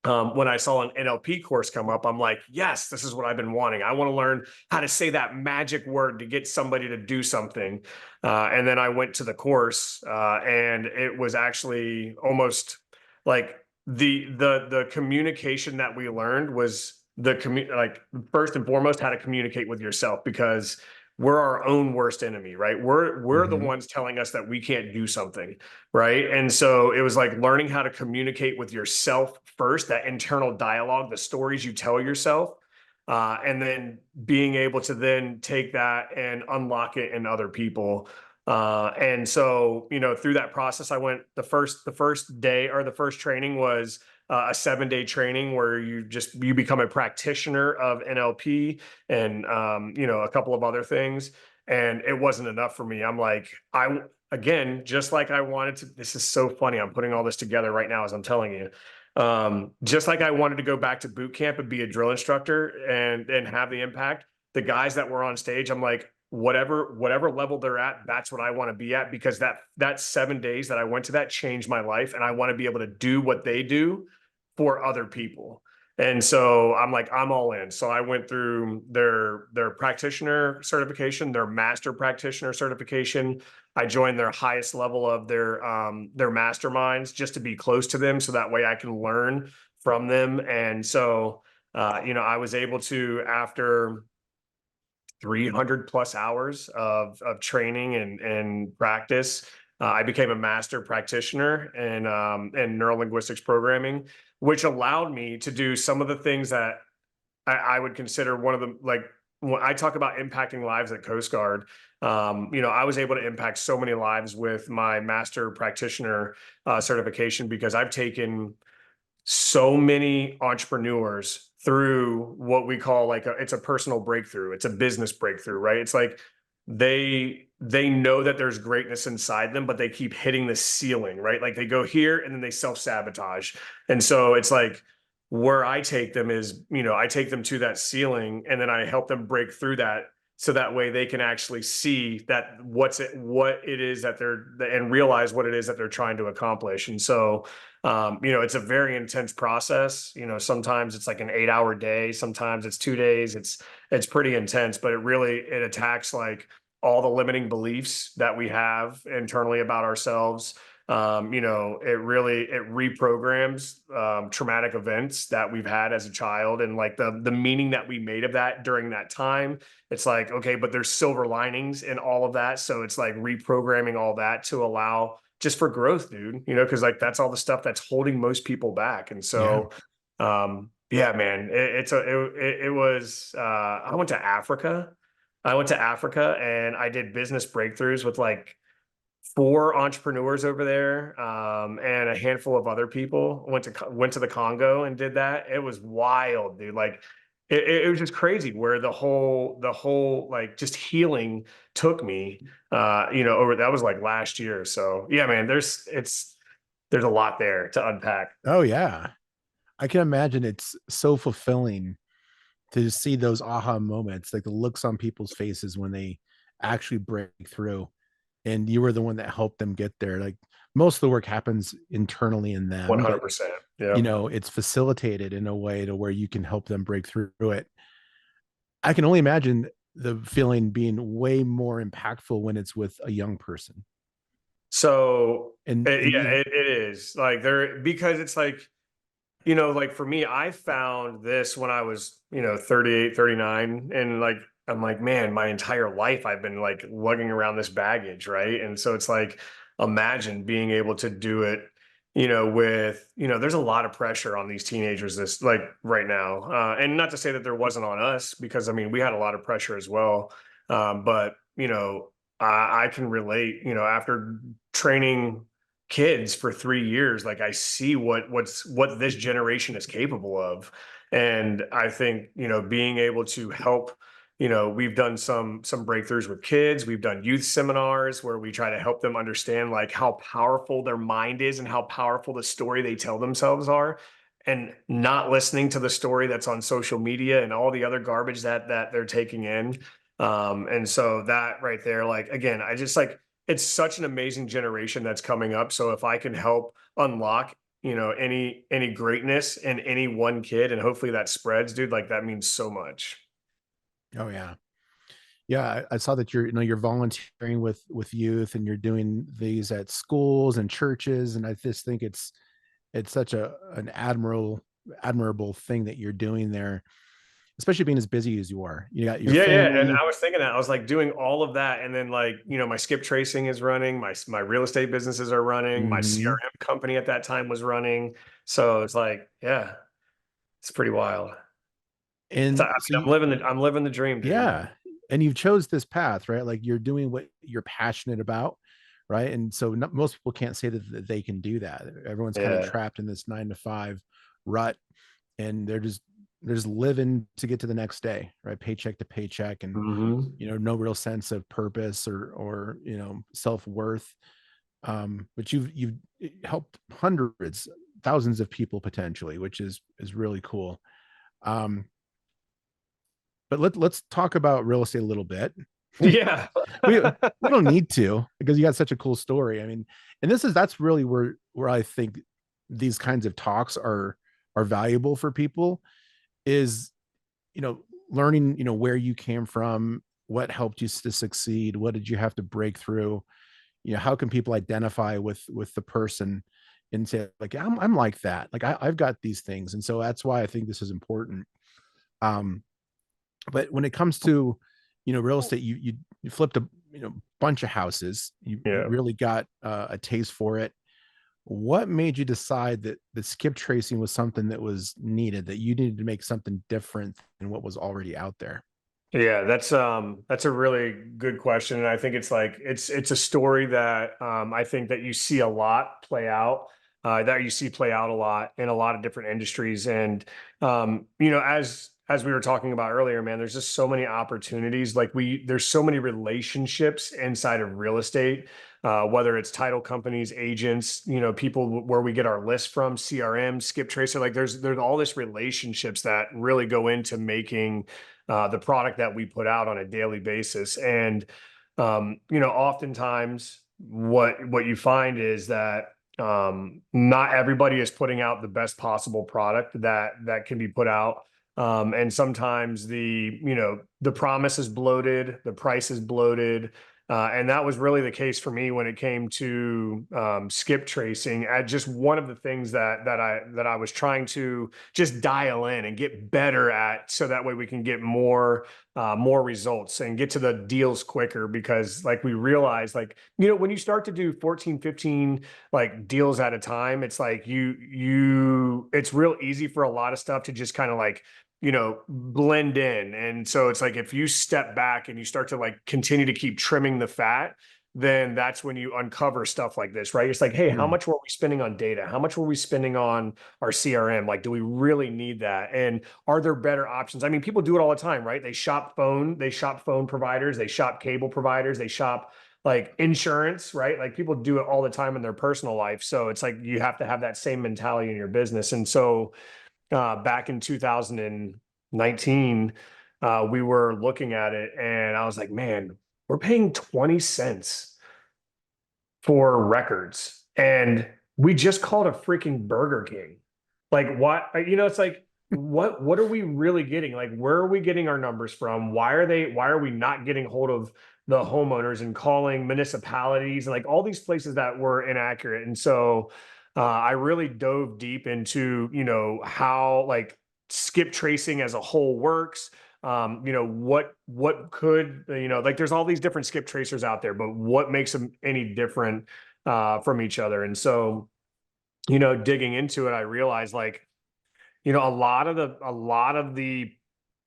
when I saw an NLP course come up, I'm like, yes, this is what I've been wanting. I want to learn how to say that magic word to get somebody to do something. And then I went to the course, and it was actually almost like the communication that we learned was like first and foremost how to communicate with yourself, because we're our own worst enemy, right? We're the Mhm. ones telling us that we can't do something, right? And so it was like learning how to communicate with yourself first, that internal dialogue, the stories you tell yourself, and then being able to then take that and unlock it in other people. And so, through that process, I went the first day, or the first training was a 7-day training where you become a practitioner of NLP and a couple of other things. And it wasn't enough for me. I'm like, again, just like I wanted to, this is so funny. I'm putting all this together right now as I'm telling you. Just like I wanted to go back to boot camp and be a drill instructor and have the impact, the guys that were on stage, I'm like, whatever level they're at, that's what I want to be at, because that 7 days that I went to that changed my life, and I want to be able to do what they do for other people. And so I'm like, I'm all in. So I went through their practitioner certification, their master practitioner certification. I joined their highest level of their masterminds just to be close to them, so that way I can learn from them. And so I was able to, after 300 plus hours of training and practice, I became a master practitioner in neurolinguistics programming, which allowed me to do some of the things that I would consider one of the, like, when I talk about impacting lives at Coast Guard, I was able to impact so many lives with my master practitioner certification, because I've taken so many entrepreneurs through what we call like it's a personal breakthrough. It's a business breakthrough, right? It's like they know that there's greatness inside them, but they keep hitting the ceiling, right? Like they go here and then they self-sabotage. And so it's like, where I take them is, I take them to that ceiling and then I help them break through that, so that way they can actually see that what it is that and realize what it is that they're trying to accomplish. And so it's a very intense process. Sometimes it's like an 8-hour day, sometimes it's 2 days. It's pretty intense, but it attacks like all the limiting beliefs that we have internally about ourselves. It reprograms traumatic events that we've had as a child, and like the meaning that we made of that during that time. It's like, okay, but there's silver linings in all of that. So it's like reprogramming all that to allow just for growth, dude, because like that's all the stuff that's holding most people back. And Yeah. so, yeah, man, it was, I went to Africa. And I did business breakthroughs with like 4 entrepreneurs over there, and a handful of other people. Went to the Congo and did that. It was wild, dude. Like it was just crazy where the whole like just healing took me. Over that was like last year. So yeah, man, there's a lot there to unpack. Oh yeah. I can imagine it's so fulfilling to see those aha moments, like the looks on people's faces when they actually break through. And you were the one that helped them get there. Like most of the work happens internally in them, but 100%. Yeah. it's facilitated in a way to where you can help them break through it. I can only imagine the feeling being way more impactful when it's with a young person. So And yeah, you, it is like because it's like, like for me, I found this when I was, 38, 39. And like, I'm like, man, my entire life I've been like lugging around this baggage. Right. And so it's like, imagine being able to do it, there's a lot of pressure on these teenagers this like right now. And not to say that there wasn't on us, because I mean, we had a lot of pressure as well. But, I can relate, after training kids for 3 years, like I see what this generation is capable of. And I think, being able to help, we've done some breakthroughs with kids. We've done youth seminars where we try to help them understand like how powerful their mind is and how powerful the story they tell themselves are, and not listening to the story that's on social media and all the other garbage that they're taking in. And so that right there, like, again, I just like, it's such an amazing generation that's coming up. So if I can help unlock, any greatness in any one kid, and hopefully that spreads, dude, like that means so much. Oh yeah. Yeah, I saw that you're volunteering with youth, and you're doing these at schools and churches, and I just think it's such an admirable thing that you're doing there, especially being as busy as you are. You got your Yeah, yeah. And family. I was thinking that I was like doing all of that. And then like, my skip tracing is running, my real estate businesses are running, my Mhm. CRM company at that time was running. So it's like, yeah, it's pretty wild. I And mean, so you, I'm living the dream, dude. yeah, and you've chose this path, right? Like you're doing what you're passionate about, right? And so most people can't say that they can do that. Everyone's kind of Yeah. trapped in this 9 to 5 rut, and they're just living to get to the next day, right? Paycheck to paycheck, and Hmm. no real sense of purpose or self-worth. But you've helped hundreds, thousands of people potentially, which is really cool. Um, but let's talk about real estate a little bit. Yeah. We don't need to, because you got such a cool story. I mean, and that's really where I think these kinds of talks are valuable for people, is learning where you came from, what helped you to succeed, what did you have to break through, how can people identify with the person and say like, yeah, I'm like that, like I've got these things. And so that's why I think this is important. um but when it comes to real estate, you flipped a bunch of houses, you Yeah. really got a taste for it. What made you decide that skip tracing was something that was needed, that you needed to make something different than what was already out there? Yeah, that's a really good question. And I think it's like it's a story that I think that you see a lot play out, that you see play out a lot in a lot of different industries. And as we were talking about earlier, man, there's just so many opportunities. Like there's so many relationships inside of real estate, whether it's title companies, agents, people where we get our list from, CRM, Skip Tracer. Like there's all this relationships that really go into making the product that we put out on a daily basis. And oftentimes what you find is that not everybody is putting out the best possible product that can be put out. And sometimes the promise is bloated, the price is bloated. And that was really the case for me when it came to skip tracing. At just one of the things that I was trying to just dial in and get better at, so that way we can get more results and get to the deals quicker. Because like we realize, like, when you start to do 14, 15 like deals at a time, it's like it's real easy for a lot of stuff to just kind of like blend in. And so it's like if you step back and you start to like continue to keep trimming the fat, then that's when you uncover stuff like this, right? It's like, hey, how Mm. much were we spending on data? How much were we spending on our CRM? Like, do we really need that? And are there better options? I mean, people do it all the time, right? They shop phone providers, they shop cable providers, they shop like insurance, right? Like people do it all the time in their personal life. So it's like you have to have that same mentality in your business. And so back in 2019, we were looking at it and I was like, man, we're paying 20 cents for records. And we just called a freaking Burger King. Like what, it's like, what are we really getting? Like, where are we getting our numbers from? Why are we not getting hold of the homeowners and calling municipalities and like all these places that were inaccurate? And so I really dove deep into, how like skip tracing as a whole works. What could, like there's all these different skip tracers out there, but what makes them any different from each other? And so, digging into it, I realized like, a lot of the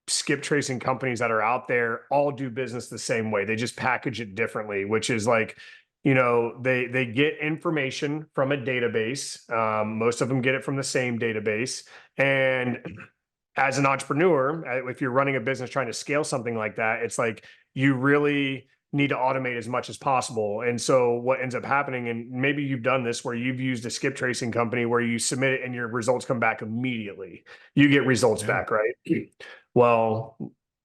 skip tracing companies that are out there all do business the same way. They just package it differently, which is like, they get information from a database. Most of them get it from the same database, and as an entrepreneur, if you're running a business trying to scale something like that, it's like you really need to automate as much as possible. And so what ends up happening, and maybe you've done this where you've used a skip tracing company where you submit it and your results come back immediately. You get results back, right? Well,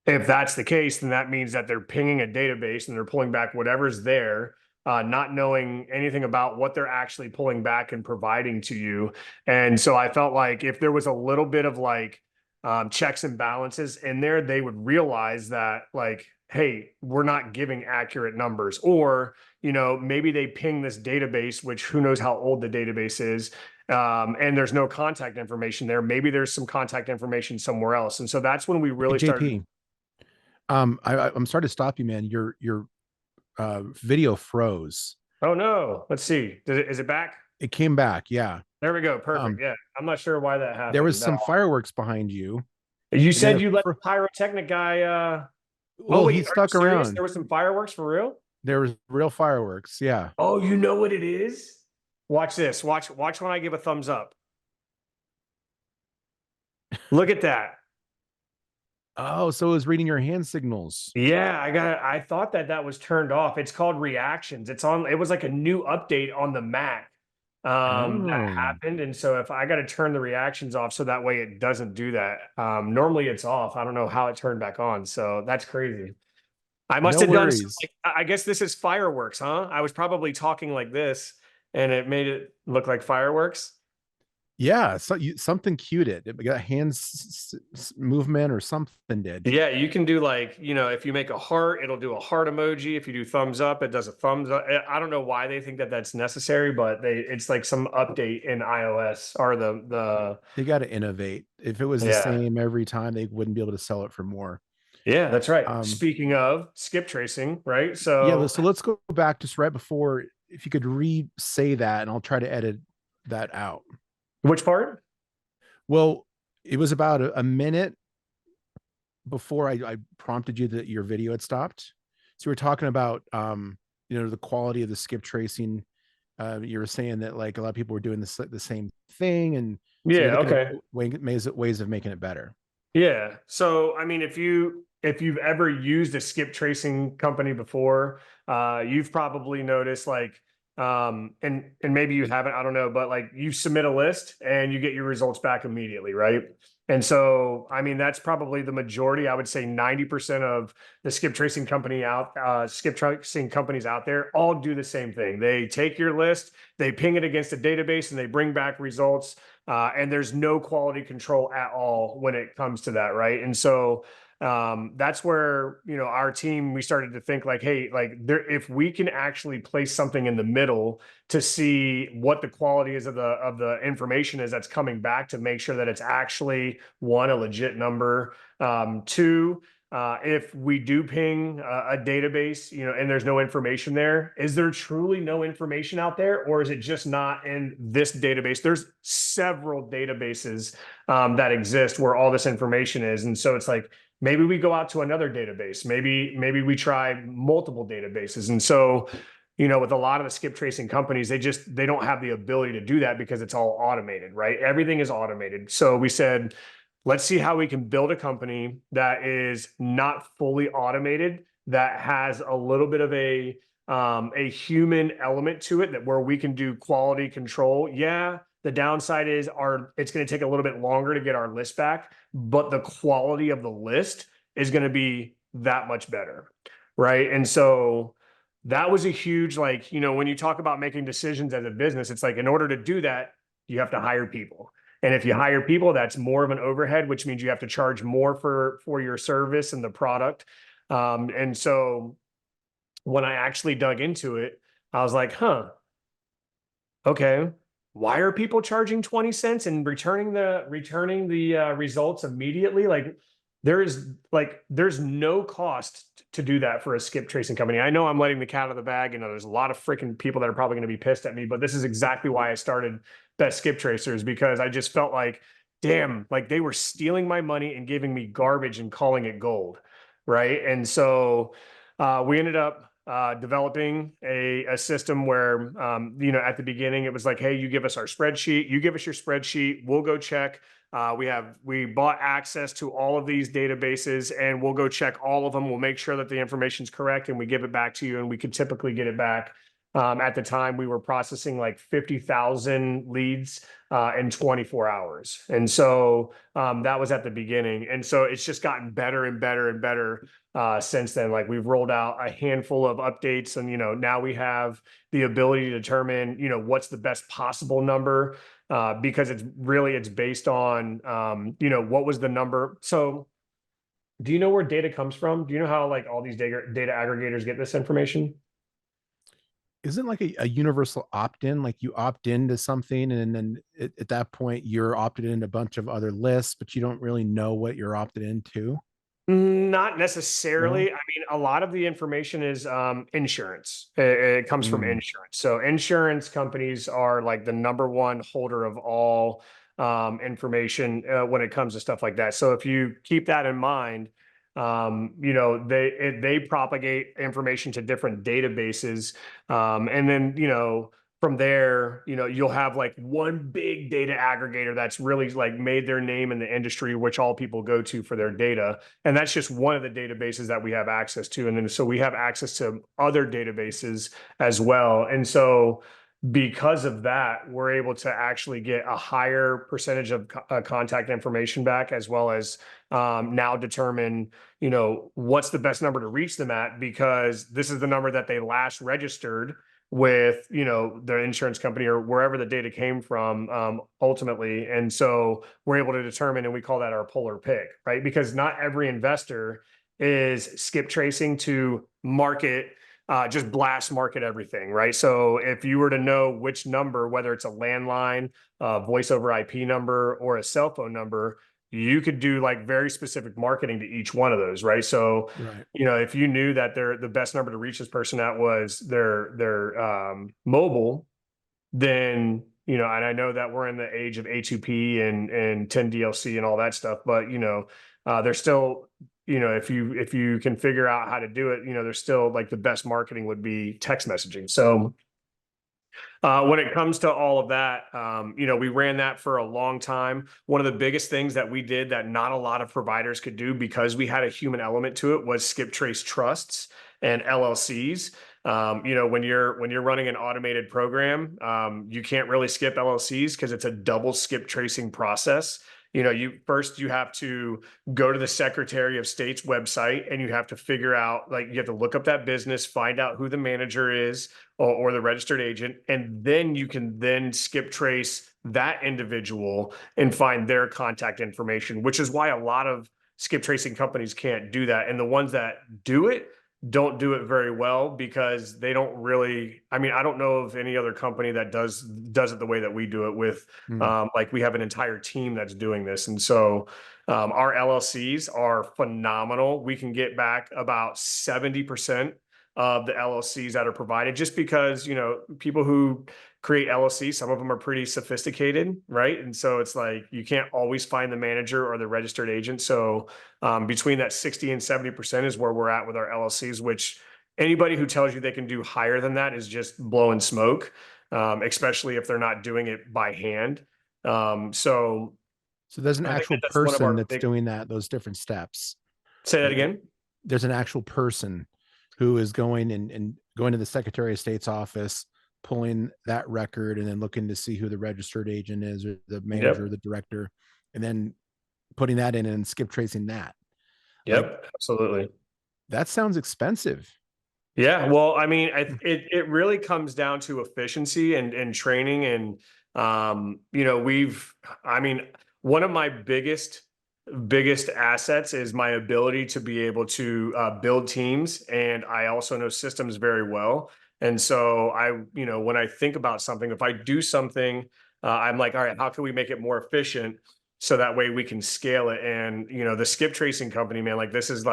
if that's the case, then that means that they're pinging a database and they're pulling back whatever's there, not knowing anything about what they're actually pulling back and providing to you. And so I felt like if there was a little bit of like checks and balances in there, they would realize that like, hey, we're not giving accurate numbers. Or, you know, maybe they ping this database, which who knows how old the database is, and there's no contact information there. Maybe there's some contact information somewhere else. And so that's when we really Hey, started. JP, I'm sorry to stop you, man. Your video froze. Oh no, let's see. Is it back? It came back. Yeah. There we go. Perfect. Um, Yeah. I'm not sure why that happened. there was some fireworks behind you. You And said then you let the pyrotechnic guy, well, wait, he are you stuck serious? around. There was some fireworks for real? There was real fireworks. Yeah. Oh, you know what it is? Watch this. Watch when I give a thumbs up. Look at that. Oh, so it was reading your hand signals. Yeah, I thought that was turned off. It's called reactions. It was like a new update on the Mac that happened. And so if I got to turn the reactions off so that way it doesn't do that. Normally it's off. I don't know how it turned back on. So that's crazy. I must No have done some, worries. I guess this is fireworks, huh? I was probably talking like this and it made it look like fireworks. Yeah, so something cued it. It got movement or something did. Yeah, you can do like, you know, if you make a heart, it'll do a heart emoji. If you do thumbs up, it does a thumbs up. I don't know why they think that that's necessary, but it's like some update in iOS or They got to innovate. If it was the same every time, they wouldn't be able to sell it for more. Yeah, that's right. Speaking of skip tracing, right? So yeah, so let's go back just right before. If you could re-say that, and I'll try to edit that out. Which part? Well, it was about a minute before I prompted you that your video had stopped. So we're talking about, you know, the quality of the skip tracing. You were saying that like a lot of people were doing the same thing, and so yeah, okay, ways of making it better. Yeah. So I mean, if you've ever used a skip tracing company before, you've probably noticed like and maybe you haven't, I don't know, but like you submit a list and you get your results back immediately, right? And so I mean that's probably the majority. I would say 90% of the skip tracing companies out there all do the same thing. They take your list, they ping it against a database, and they bring back results. And there's no quality control at all when it comes to that, right? And so that's where, you know, our team, we started to think like, hey, like if we can actually place something in the middle to see what the quality is of the information is that's coming back, to make sure that it's actually one, a legit number, two, if we do ping a database, you know, and there's no information there, is there truly no information out there, or is it just not in this database? There's several databases that exist where all this information is. And so it's like, maybe we go out to another database. Maybe we try multiple databases. And so, you know, with a lot of the skip tracing companies, they don't have the ability to do that because it's all automated, right? Everything is automated. So we said, let's see how we can build a company that is not fully automated, that has a little bit of a human element to it, that where we can do quality control. Yeah, the downside is it's going to take a little bit longer to get our list back, but the quality of the list is going to be that much better, right? And so that was a huge, like, you know, when you talk about making decisions as a business, it's like in order to do that, you have to hire people. And if you hire people, that's more of an overhead, which means you have to charge more for your service and the product. And so when I actually dug into it, I was like, okay, why are people charging 20 cents and returning the results immediately? Like there's no cost to do that for a skip tracing company. I know I'm letting the cat out of the bag. You know, there's a lot of freaking people that are probably going to be pissed at me, but this is exactly why I started Best Skip Tracers, because I just felt like, damn, like they were stealing my money and giving me garbage and calling it gold, right? And so we ended up developing a system where, you know, at the beginning it was like, hey, you give us our spreadsheet, you give us your spreadsheet, we'll go check. We bought access to all of these databases, and we'll go check all of them. We'll make sure that the information's correct, and we give it back to you, and we could typically get it back. At the time, we were processing like 50,000 leads in 24 hours. And so that was at the beginning. And so it's just gotten better and better and better since then. Like, we've rolled out a handful of updates, and, you know, now we have the ability to determine, you know, what's the best possible number, because it's based on, you know, what was the number. So do you know where data comes from? Do you know how like all these data aggregators get this information? Isn't like a universal opt-in, like you opt into something and then at that point you're opted in a bunch of other lists, but you don't really know what you're opted into? Not No. necessarily. I mean, a lot of the information is insurance. It comes from Mm. insurance. So insurance companies are like the number one holder of all information when it comes to stuff like that. So if you keep that in mind, you know, they propagate information to different databases, and then, you know, from there, you know, you'll have like one big data aggregator that's really like made their name in the industry, which all people go to for their data. And that's just one of the databases that we have access to. And then so we have access to other databases as well. And so because of that, we're able to actually get a higher percentage of contact information back, as well as now determine, you know, what's the best number to reach them at, because this is the number that they last registered with, you know, the insurance company or wherever the data came from, ultimately. And so we're able to determine, and we call that our polar pick, right? Because not every investor is skip tracing to market, just blast market everything, right? So if you were to know which number, whether it's a landline, voice over IP number, or a cell phone number, you could do like very specific marketing to each one of those, right? So, Right. you know, if you knew that the best number to reach this person at was their mobile, then, you know, and I know that we're in the age of A2P and 10 DLC and all that stuff, but, you know, there's still, you know, if you can figure out how to do it, you know, there's still like the best marketing would be text messaging. So when it comes to all of that, you know, we ran that for a long time. One of the biggest things that we did that not a lot of providers could do, because we had a human element to it, was skip trace trusts and LLCs. You know, when you're running an automated program, you can't really skip LLCs because it's a double skip tracing process. You know, you have to go to the Secretary of State's website, and you have to figure out, like, you have to look up that business, find out who the manager is, or the registered agent, and then you can then skip trace that individual and find their contact information, which is why a lot of skip tracing companies can't do that. And the ones that do it don't do it very well, because they don't really, I mean, I don't know of any other company that does it the way that we do it with, Mm. like, we have an entire team that's doing this. And so our LLCs are phenomenal. We can get back about 70% of the LLCs that are provided, just because, you know, people who create LLCs, some of them are pretty sophisticated, right? And so it's like, you can't always find the manager or the registered agent. So between that 60 and 70% is where we're at with our LLCs, which anybody who tells you they can do higher than that is just blowing smoke, especially if they're not doing it by hand. So So there's an I think that actual that's one of person our that's big, doing those different steps. say that Like again. there's an actual person who is going and going to the Secretary of State's office, pulling that record and then looking to see who the registered agent is, or the manager, or Yep. the director, and then putting that in and skip tracing that. Like, Yep. Absolutely. that sounds expensive. Yeah, well, I mean, it really comes down to efficiency and training, and you know, I mean, one of my biggest assets is my ability to be able to build teams, and I also know systems very well. And so you know, when I think about something, if I do something, I'm like, all right, how can we make it more efficient so that way we can scale it? And, you know, the skip tracing company, man, like, this has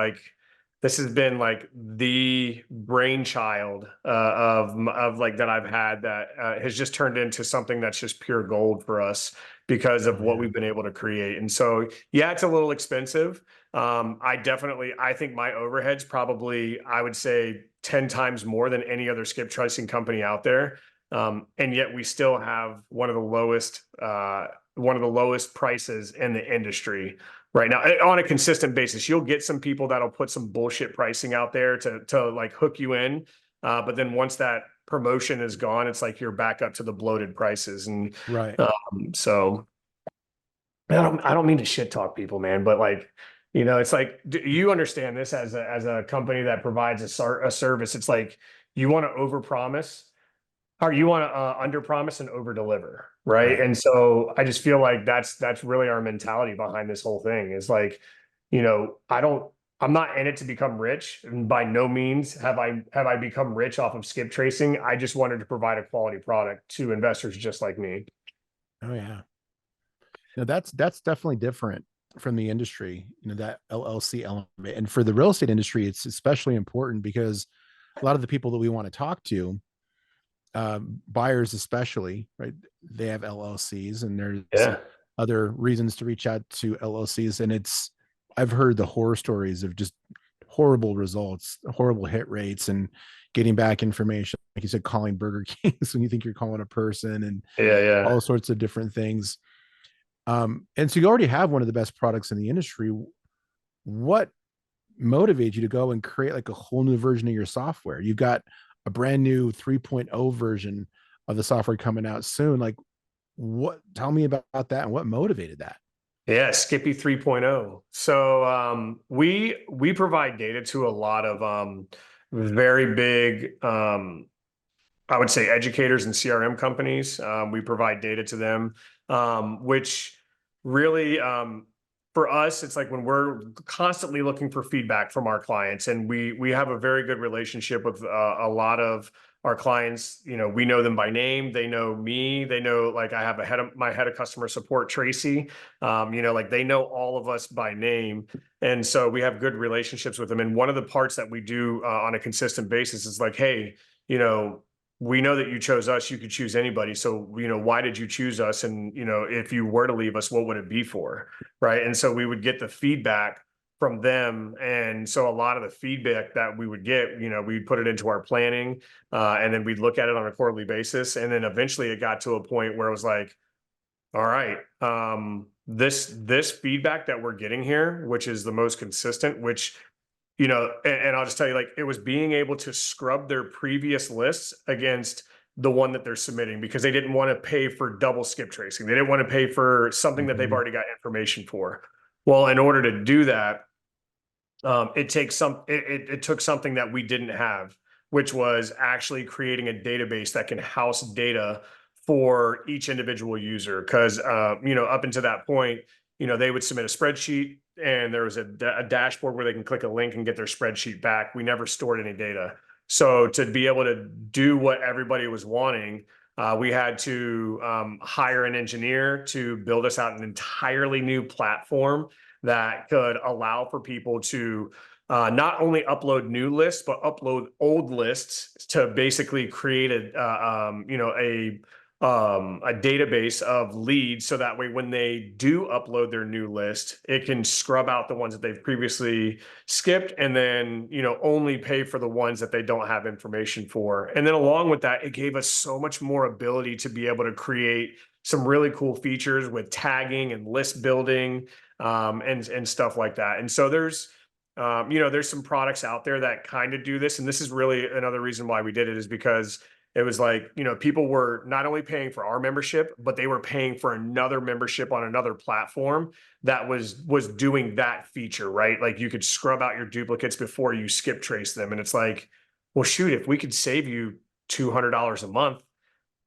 been like the brainchild of like that I've had, that has just turned into something that's just pure gold for us because of Oh what yeah. we've been able to create. And so, yeah, it's a little expensive. I think my overhead's probably, I would say, 10 times more than any other skip tracing company out there. And yet we still have one of the lowest prices in the industry right now on a consistent basis. You'll get some people that'll put some bullshit pricing out there to like hook you in. But then once that promotion is gone, it's like you're back up to the bloated prices. And Right. so I don't mean to shit talk people, man, but like, it's like, do you understand this as a company that provides a service? It's like you want to overpromise, or you want to underpromise and overdeliver, right? And so I just feel like that's really our mentality behind this whole thing. Is like, I'm not in it to become rich, and by no means have I become rich off of skip tracing. I just wanted to provide a quality product to investors just like me. Oh yeah. No, that's definitely different from the industry, that LLC element. And for the real estate industry, it's especially important because a lot of the people that we want to talk to, buyers especially, right, they have LLCs, and there's other reasons to reach out to LLCs. And I've heard the horror stories of just horrible results, horrible hit rates, and getting back information, like you said, calling Burger Kings when you think you're calling a person, and all sorts of different things. And so you already have one of the best products in the industry. What motivates you to go and create like a whole new version of your software? You've got a brand new 3.0 version of the software coming out soon. Like, tell me about that, and what motivated that? Yeah, Skippy 3.0. So we provide data to a lot of very big, I would say, educators and CRM companies. We provide data to them, which really, for us, it's like when we're constantly looking for feedback from our clients, and we have a very good relationship with a lot of our clients. We know them by name. They know me. They know, like, I have my head of customer support, Tracy. Like, they know all of us by name. And so we have good relationships with them. And one of the parts that we do on a consistent basis is like, hey, we know that you chose us. You could choose anybody. So, why did you choose us? And, if you were to leave us, what would it be for? Right. And so we would get the feedback from them. And so a lot of the feedback that we would get, we'd put it into our planning, and then we'd look at it on a quarterly basis. And then eventually it got to a point where it was like, all right, this feedback that we're getting here, which is the most consistent, which, and I'll just tell you, like, it was being able to scrub their previous lists against the one that they're submitting, because they didn't want to pay for double skip tracing. They didn't want to pay for something that they've already got information for. Well, in order to do that, it took something that we didn't have, which was actually creating a database that can house data for each individual user. Because up until that point, they would submit a spreadsheet, and there was a dashboard where they can click a link and get their spreadsheet back. We never stored any data. So to be able to do what everybody was wanting, we had to hire an engineer to build us out an entirely new platform that could allow for people to not only upload new lists, but upload old lists to basically create a database of leads. So that way, when they do upload their new list, it can scrub out the ones that they've previously skipped, and then, only pay for the ones that they don't have information for. And then along with that, it gave us so much more ability to be able to create some really cool features with tagging and list building, and stuff like that. And so there's some products out there that kind of do this. And this is really another reason why we did it, is because it was like, people were not only paying for our membership, but they were paying for another membership on another platform that was doing that feature, right? Like, you could scrub out your duplicates before you skip trace them. And it's like, well, shoot, if we could save you $200 a month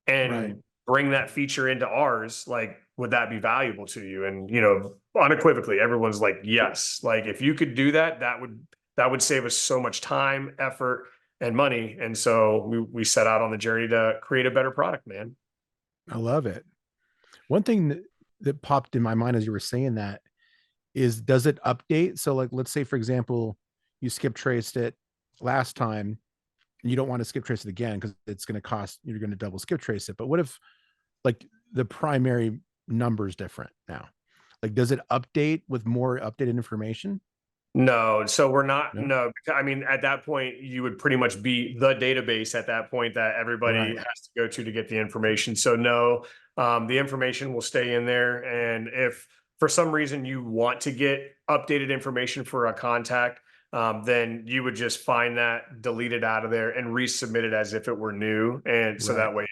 and bring that feature into ours, like, would that be valuable to you? And, unequivocally, everyone's like, yes. Like, if you could do that, that would save us so much time, effort, and money. And so we set out on the journey to create a better product, man. I love it. One thing that popped in my mind as you were saying that is, does it update? So, like, let's say, for example, you skip traced it last time and you don't want to skip trace it again because it's going to cost, you're going to double skip trace it. But what if, like, the primary number is different now? Like, does it update with more updated information? No, so we're not, No. no, I mean, at that point, you would pretty much be the database at that point that everybody Right. has to go to get the information. So no, the information will stay in there. And if for some reason you want to get updated information for a contact, then you would just find that, delete it out of there and resubmit it as if it were new. And so Right. that way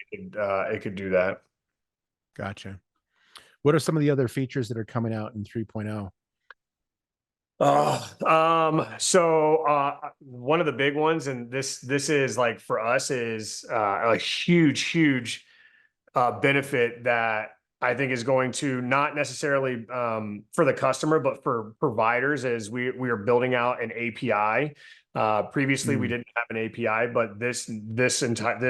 it could do that. Gotcha. What are some of the other features that are coming out in 3.0? One of the big ones, and this is like for us is a huge benefit that I think is going to not necessarily for the customer, but for providers, is we are building out an API. Previously, we Mm, didn't have an API, but this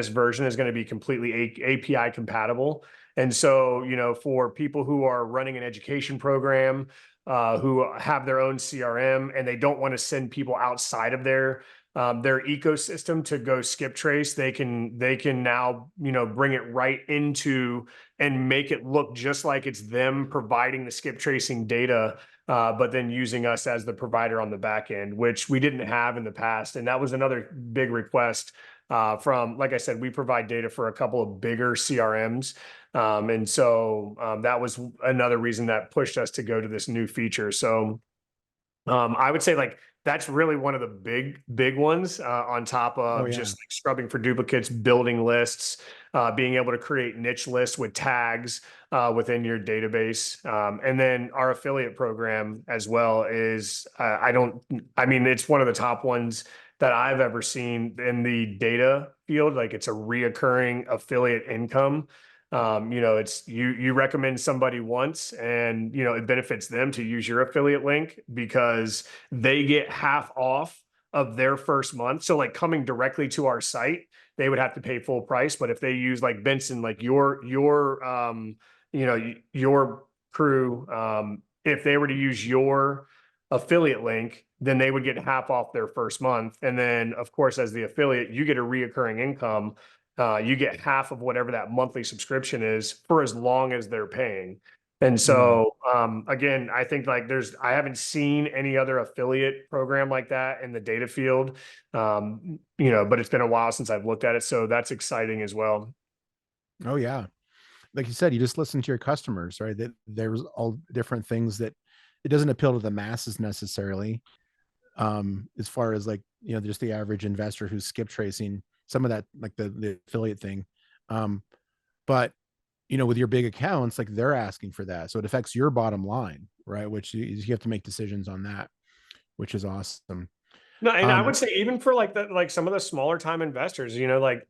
version is going to be completely API compatible. And so, for people who are running an education program, who have their own CRM, and they don't want to send people outside of their ecosystem to go skip trace, they can now bring it right into and make it look just like it's them providing the skip tracing data, but then using us as the provider on the back end, which we didn't have in the past. And that was another big request from, like I said, we provide data for a couple of bigger CRMs. And so that was another reason that pushed us to go to this new feature. So I would say like that's really one of the big ones on top oh of yeah. just like scrubbing for duplicates, building lists, being able to create niche lists with tags within your database. And then our affiliate program as well is, I mean, it's one of the top ones that I've ever seen in the data field. Like it's a reoccurring affiliate income. It's you recommend somebody once, and it benefits them to use your affiliate link because they get half off of their first month. So like coming directly to our site, they would have to pay full price. But if they use like Benson, like your crew, if they were to use your affiliate link, then they would get half off their first month. And then of course, as the affiliate, you get a reoccurring income. You get half of whatever that monthly subscription is for as long as they're paying. And Mm. so, again, I think like I haven't seen any other affiliate program like that in the data field, but it's been a while since I've looked at it. So that's exciting as well. Oh yeah. Like you said, you just listen to your customers, right? That there's all different things that it doesn't appeal to the masses necessarily. As far as like, just the average investor who's skip tracing some of that, like the affiliate thing. But with your big accounts, like they're asking for that. So it affects your bottom line, right? Which you have to make decisions on that, which is awesome. No, and I Um, would say even for like some of the smaller time investors, like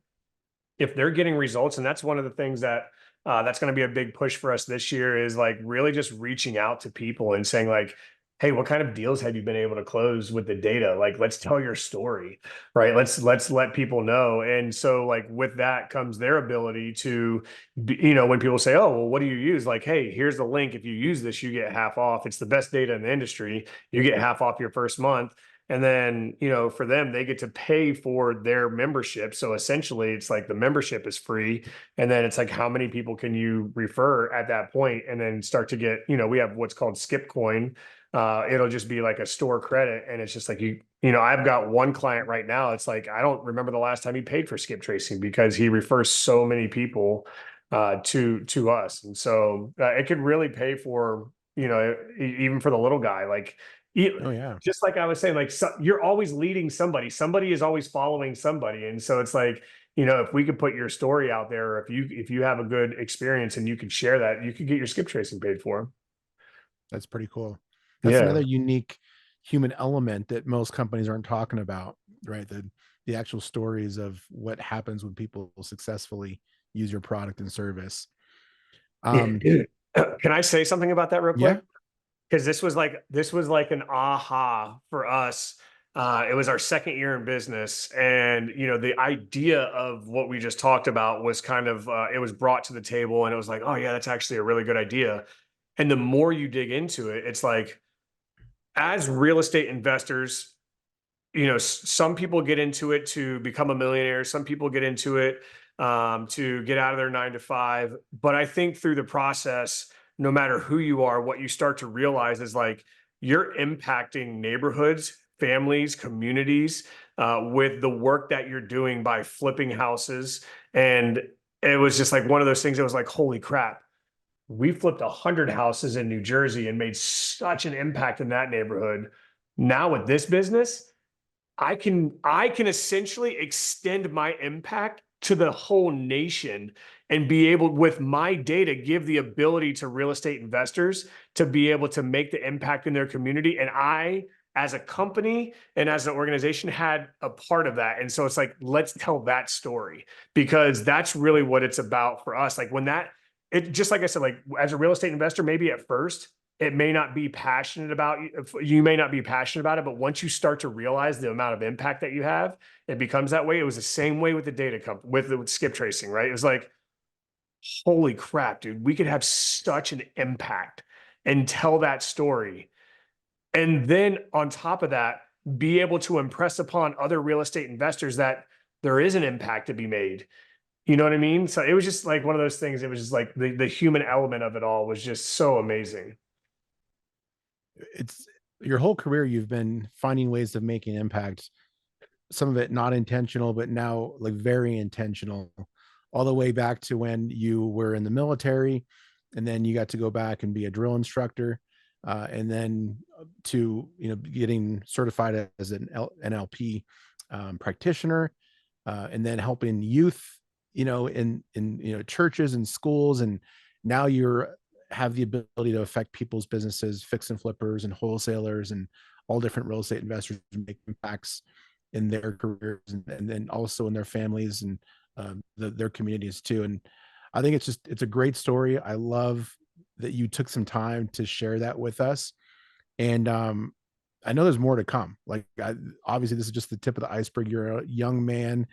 if they're getting results, and that's one of the things that that's going to be a big push for us this year, is like really just reaching out to people and saying like, hey, what kind of deals have you been able to close with the data? Like, let's tell your story, right? Let's let people know. And so like with that comes their ability to when people say, oh, well, what do you use? Like, hey, here's the link. If you use this, you get half off. It's the best data in the industry. You get half off your first month. And then, for them, they get to pay for their membership. So essentially, it's like the membership is free. And then it's like, how many people can you refer at that point? And then start to get, we have what's called Skip Coin. It'll just be like a store credit. And it's just like, I've got one client right now. It's like, I don't remember the last time he paid for skip tracing because he refers so many people to us. And so it could really pay for, even for the little guy, like, oh yeah. just like I was saying, like you're always leading somebody. Somebody is always following somebody, and so it's like if we could put your story out there, or if you have a good experience and you could share that, you could get your skip tracing paid for. That's pretty cool. That's Yeah, another unique human element that most companies aren't talking about, right? The actual stories of what happens when people successfully use your product and service. yeah. Um, Can I say something about that real yeah. quick? Because this was like an aha for us. It was our second year in business, and the idea of what we just talked about was kind of it was brought to the table, and it was like, oh yeah, that's actually a really good idea. And the more you dig into it, it's like, as real estate investors, some people get into it to become a millionaire. Some people get into it to get out of their 9 to 5. But I think through the process, no matter who you are, what you start to realize is like, you're impacting neighborhoods, families, communities with the work that you're doing by flipping houses. And it was just like one of those things that was like, holy crap. We flipped 100 houses in New Jersey and made such an impact in that neighborhood. Now with this business, I can essentially extend my impact to the whole nation and be able, with my data, give the ability to real estate investors to be able to make the impact in their community. And I, as a company and as an organization, had a part of that. And so it's like, let's tell that story, because that's really what it's about for us. Like when that, it just, like I said, like as a real estate investor, maybe at first it may not be passionate about you may not be passionate about it, but once you start to realize the amount of impact that you have, it becomes that way. It was the same way with the data company, with skip tracing, right? It was like, holy crap, dude, we could have such an impact and tell that story. And then on top of that, be able to impress upon other real estate investors that there is an impact to be made. You know what I mean? So it was just like one of those things. It was just like the human element of it all was just so amazing. It's your whole career, you've been finding ways of making impact, some of it not intentional, but now like very intentional, all the way back to when you were in the military, and then you got to go back and be a drill instructor, and then to, you know, getting certified as an NLP practitioner, and then helping youth, you know, in you know, churches and schools, and now you're have the ability to affect people's businesses, fix and flippers and wholesalers and all different real estate investors, and make impacts in their careers, and then also in their families and their communities too. And I think it's a great story. I love that you took some time to share that with us. And I know there's more to come. Like obviously this is just the tip of the iceberg. You're a young man,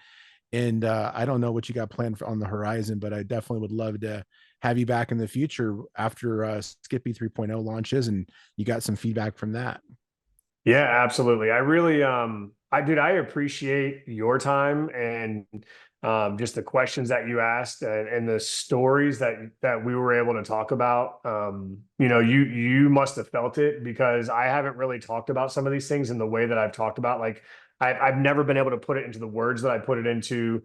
and I don't know what you got planned on the horizon, but I definitely would love to have you back in the future after Skippy 3.0 launches and you got some feedback from that. Yeah, absolutely. I really, I appreciate your time and just the questions that you asked and the stories that we were able to talk about. You know, you must have felt it, because I haven't really talked about some of these things in the way that I've talked about. Like I've never been able to put it into the words that I put it into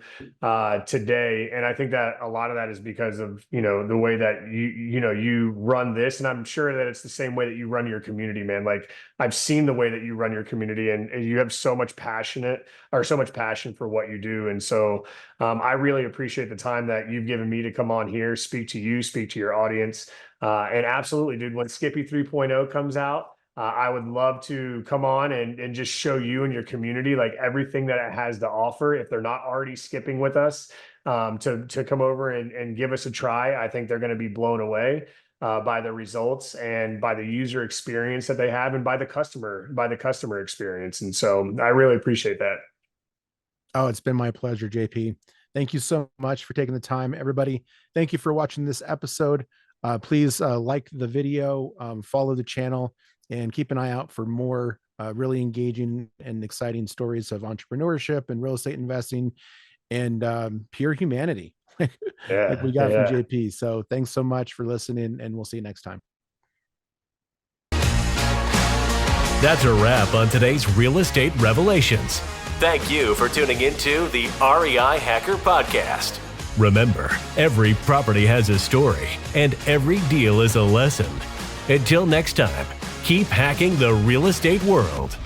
today. And I think that a lot of that is because of, you know, the way that you run this. And I'm sure that it's the same way that you run your community, man. Like I've seen the way that you run your community, and you have so much passion for what you do. And so I really appreciate the time that you've given me to come on here, speak to your audience. And absolutely, dude, when Skippy 3.0 comes out, I would love to come on and just show you and your community like everything that it has to offer. If they're not already skipping with us, to come over and give us a try. I think they're going to be blown away by the results and by the user experience that they have, and by the customer experience. And so I really appreciate that. Oh, it's been my pleasure, JP. Thank you so much for taking the time, everybody. Thank you for watching this episode. Please like the video, follow the channel, and keep an eye out for more really engaging and exciting stories of entrepreneurship and real estate investing and pure humanity like we got from JP. So thanks so much for listening, and we'll see you next time. That's a wrap on today's Real Estate Revelations. Thank you for tuning into the REI Hacker Podcast. Remember, every property has a story, and every deal is a lesson. Until next time, keep hacking the real estate world.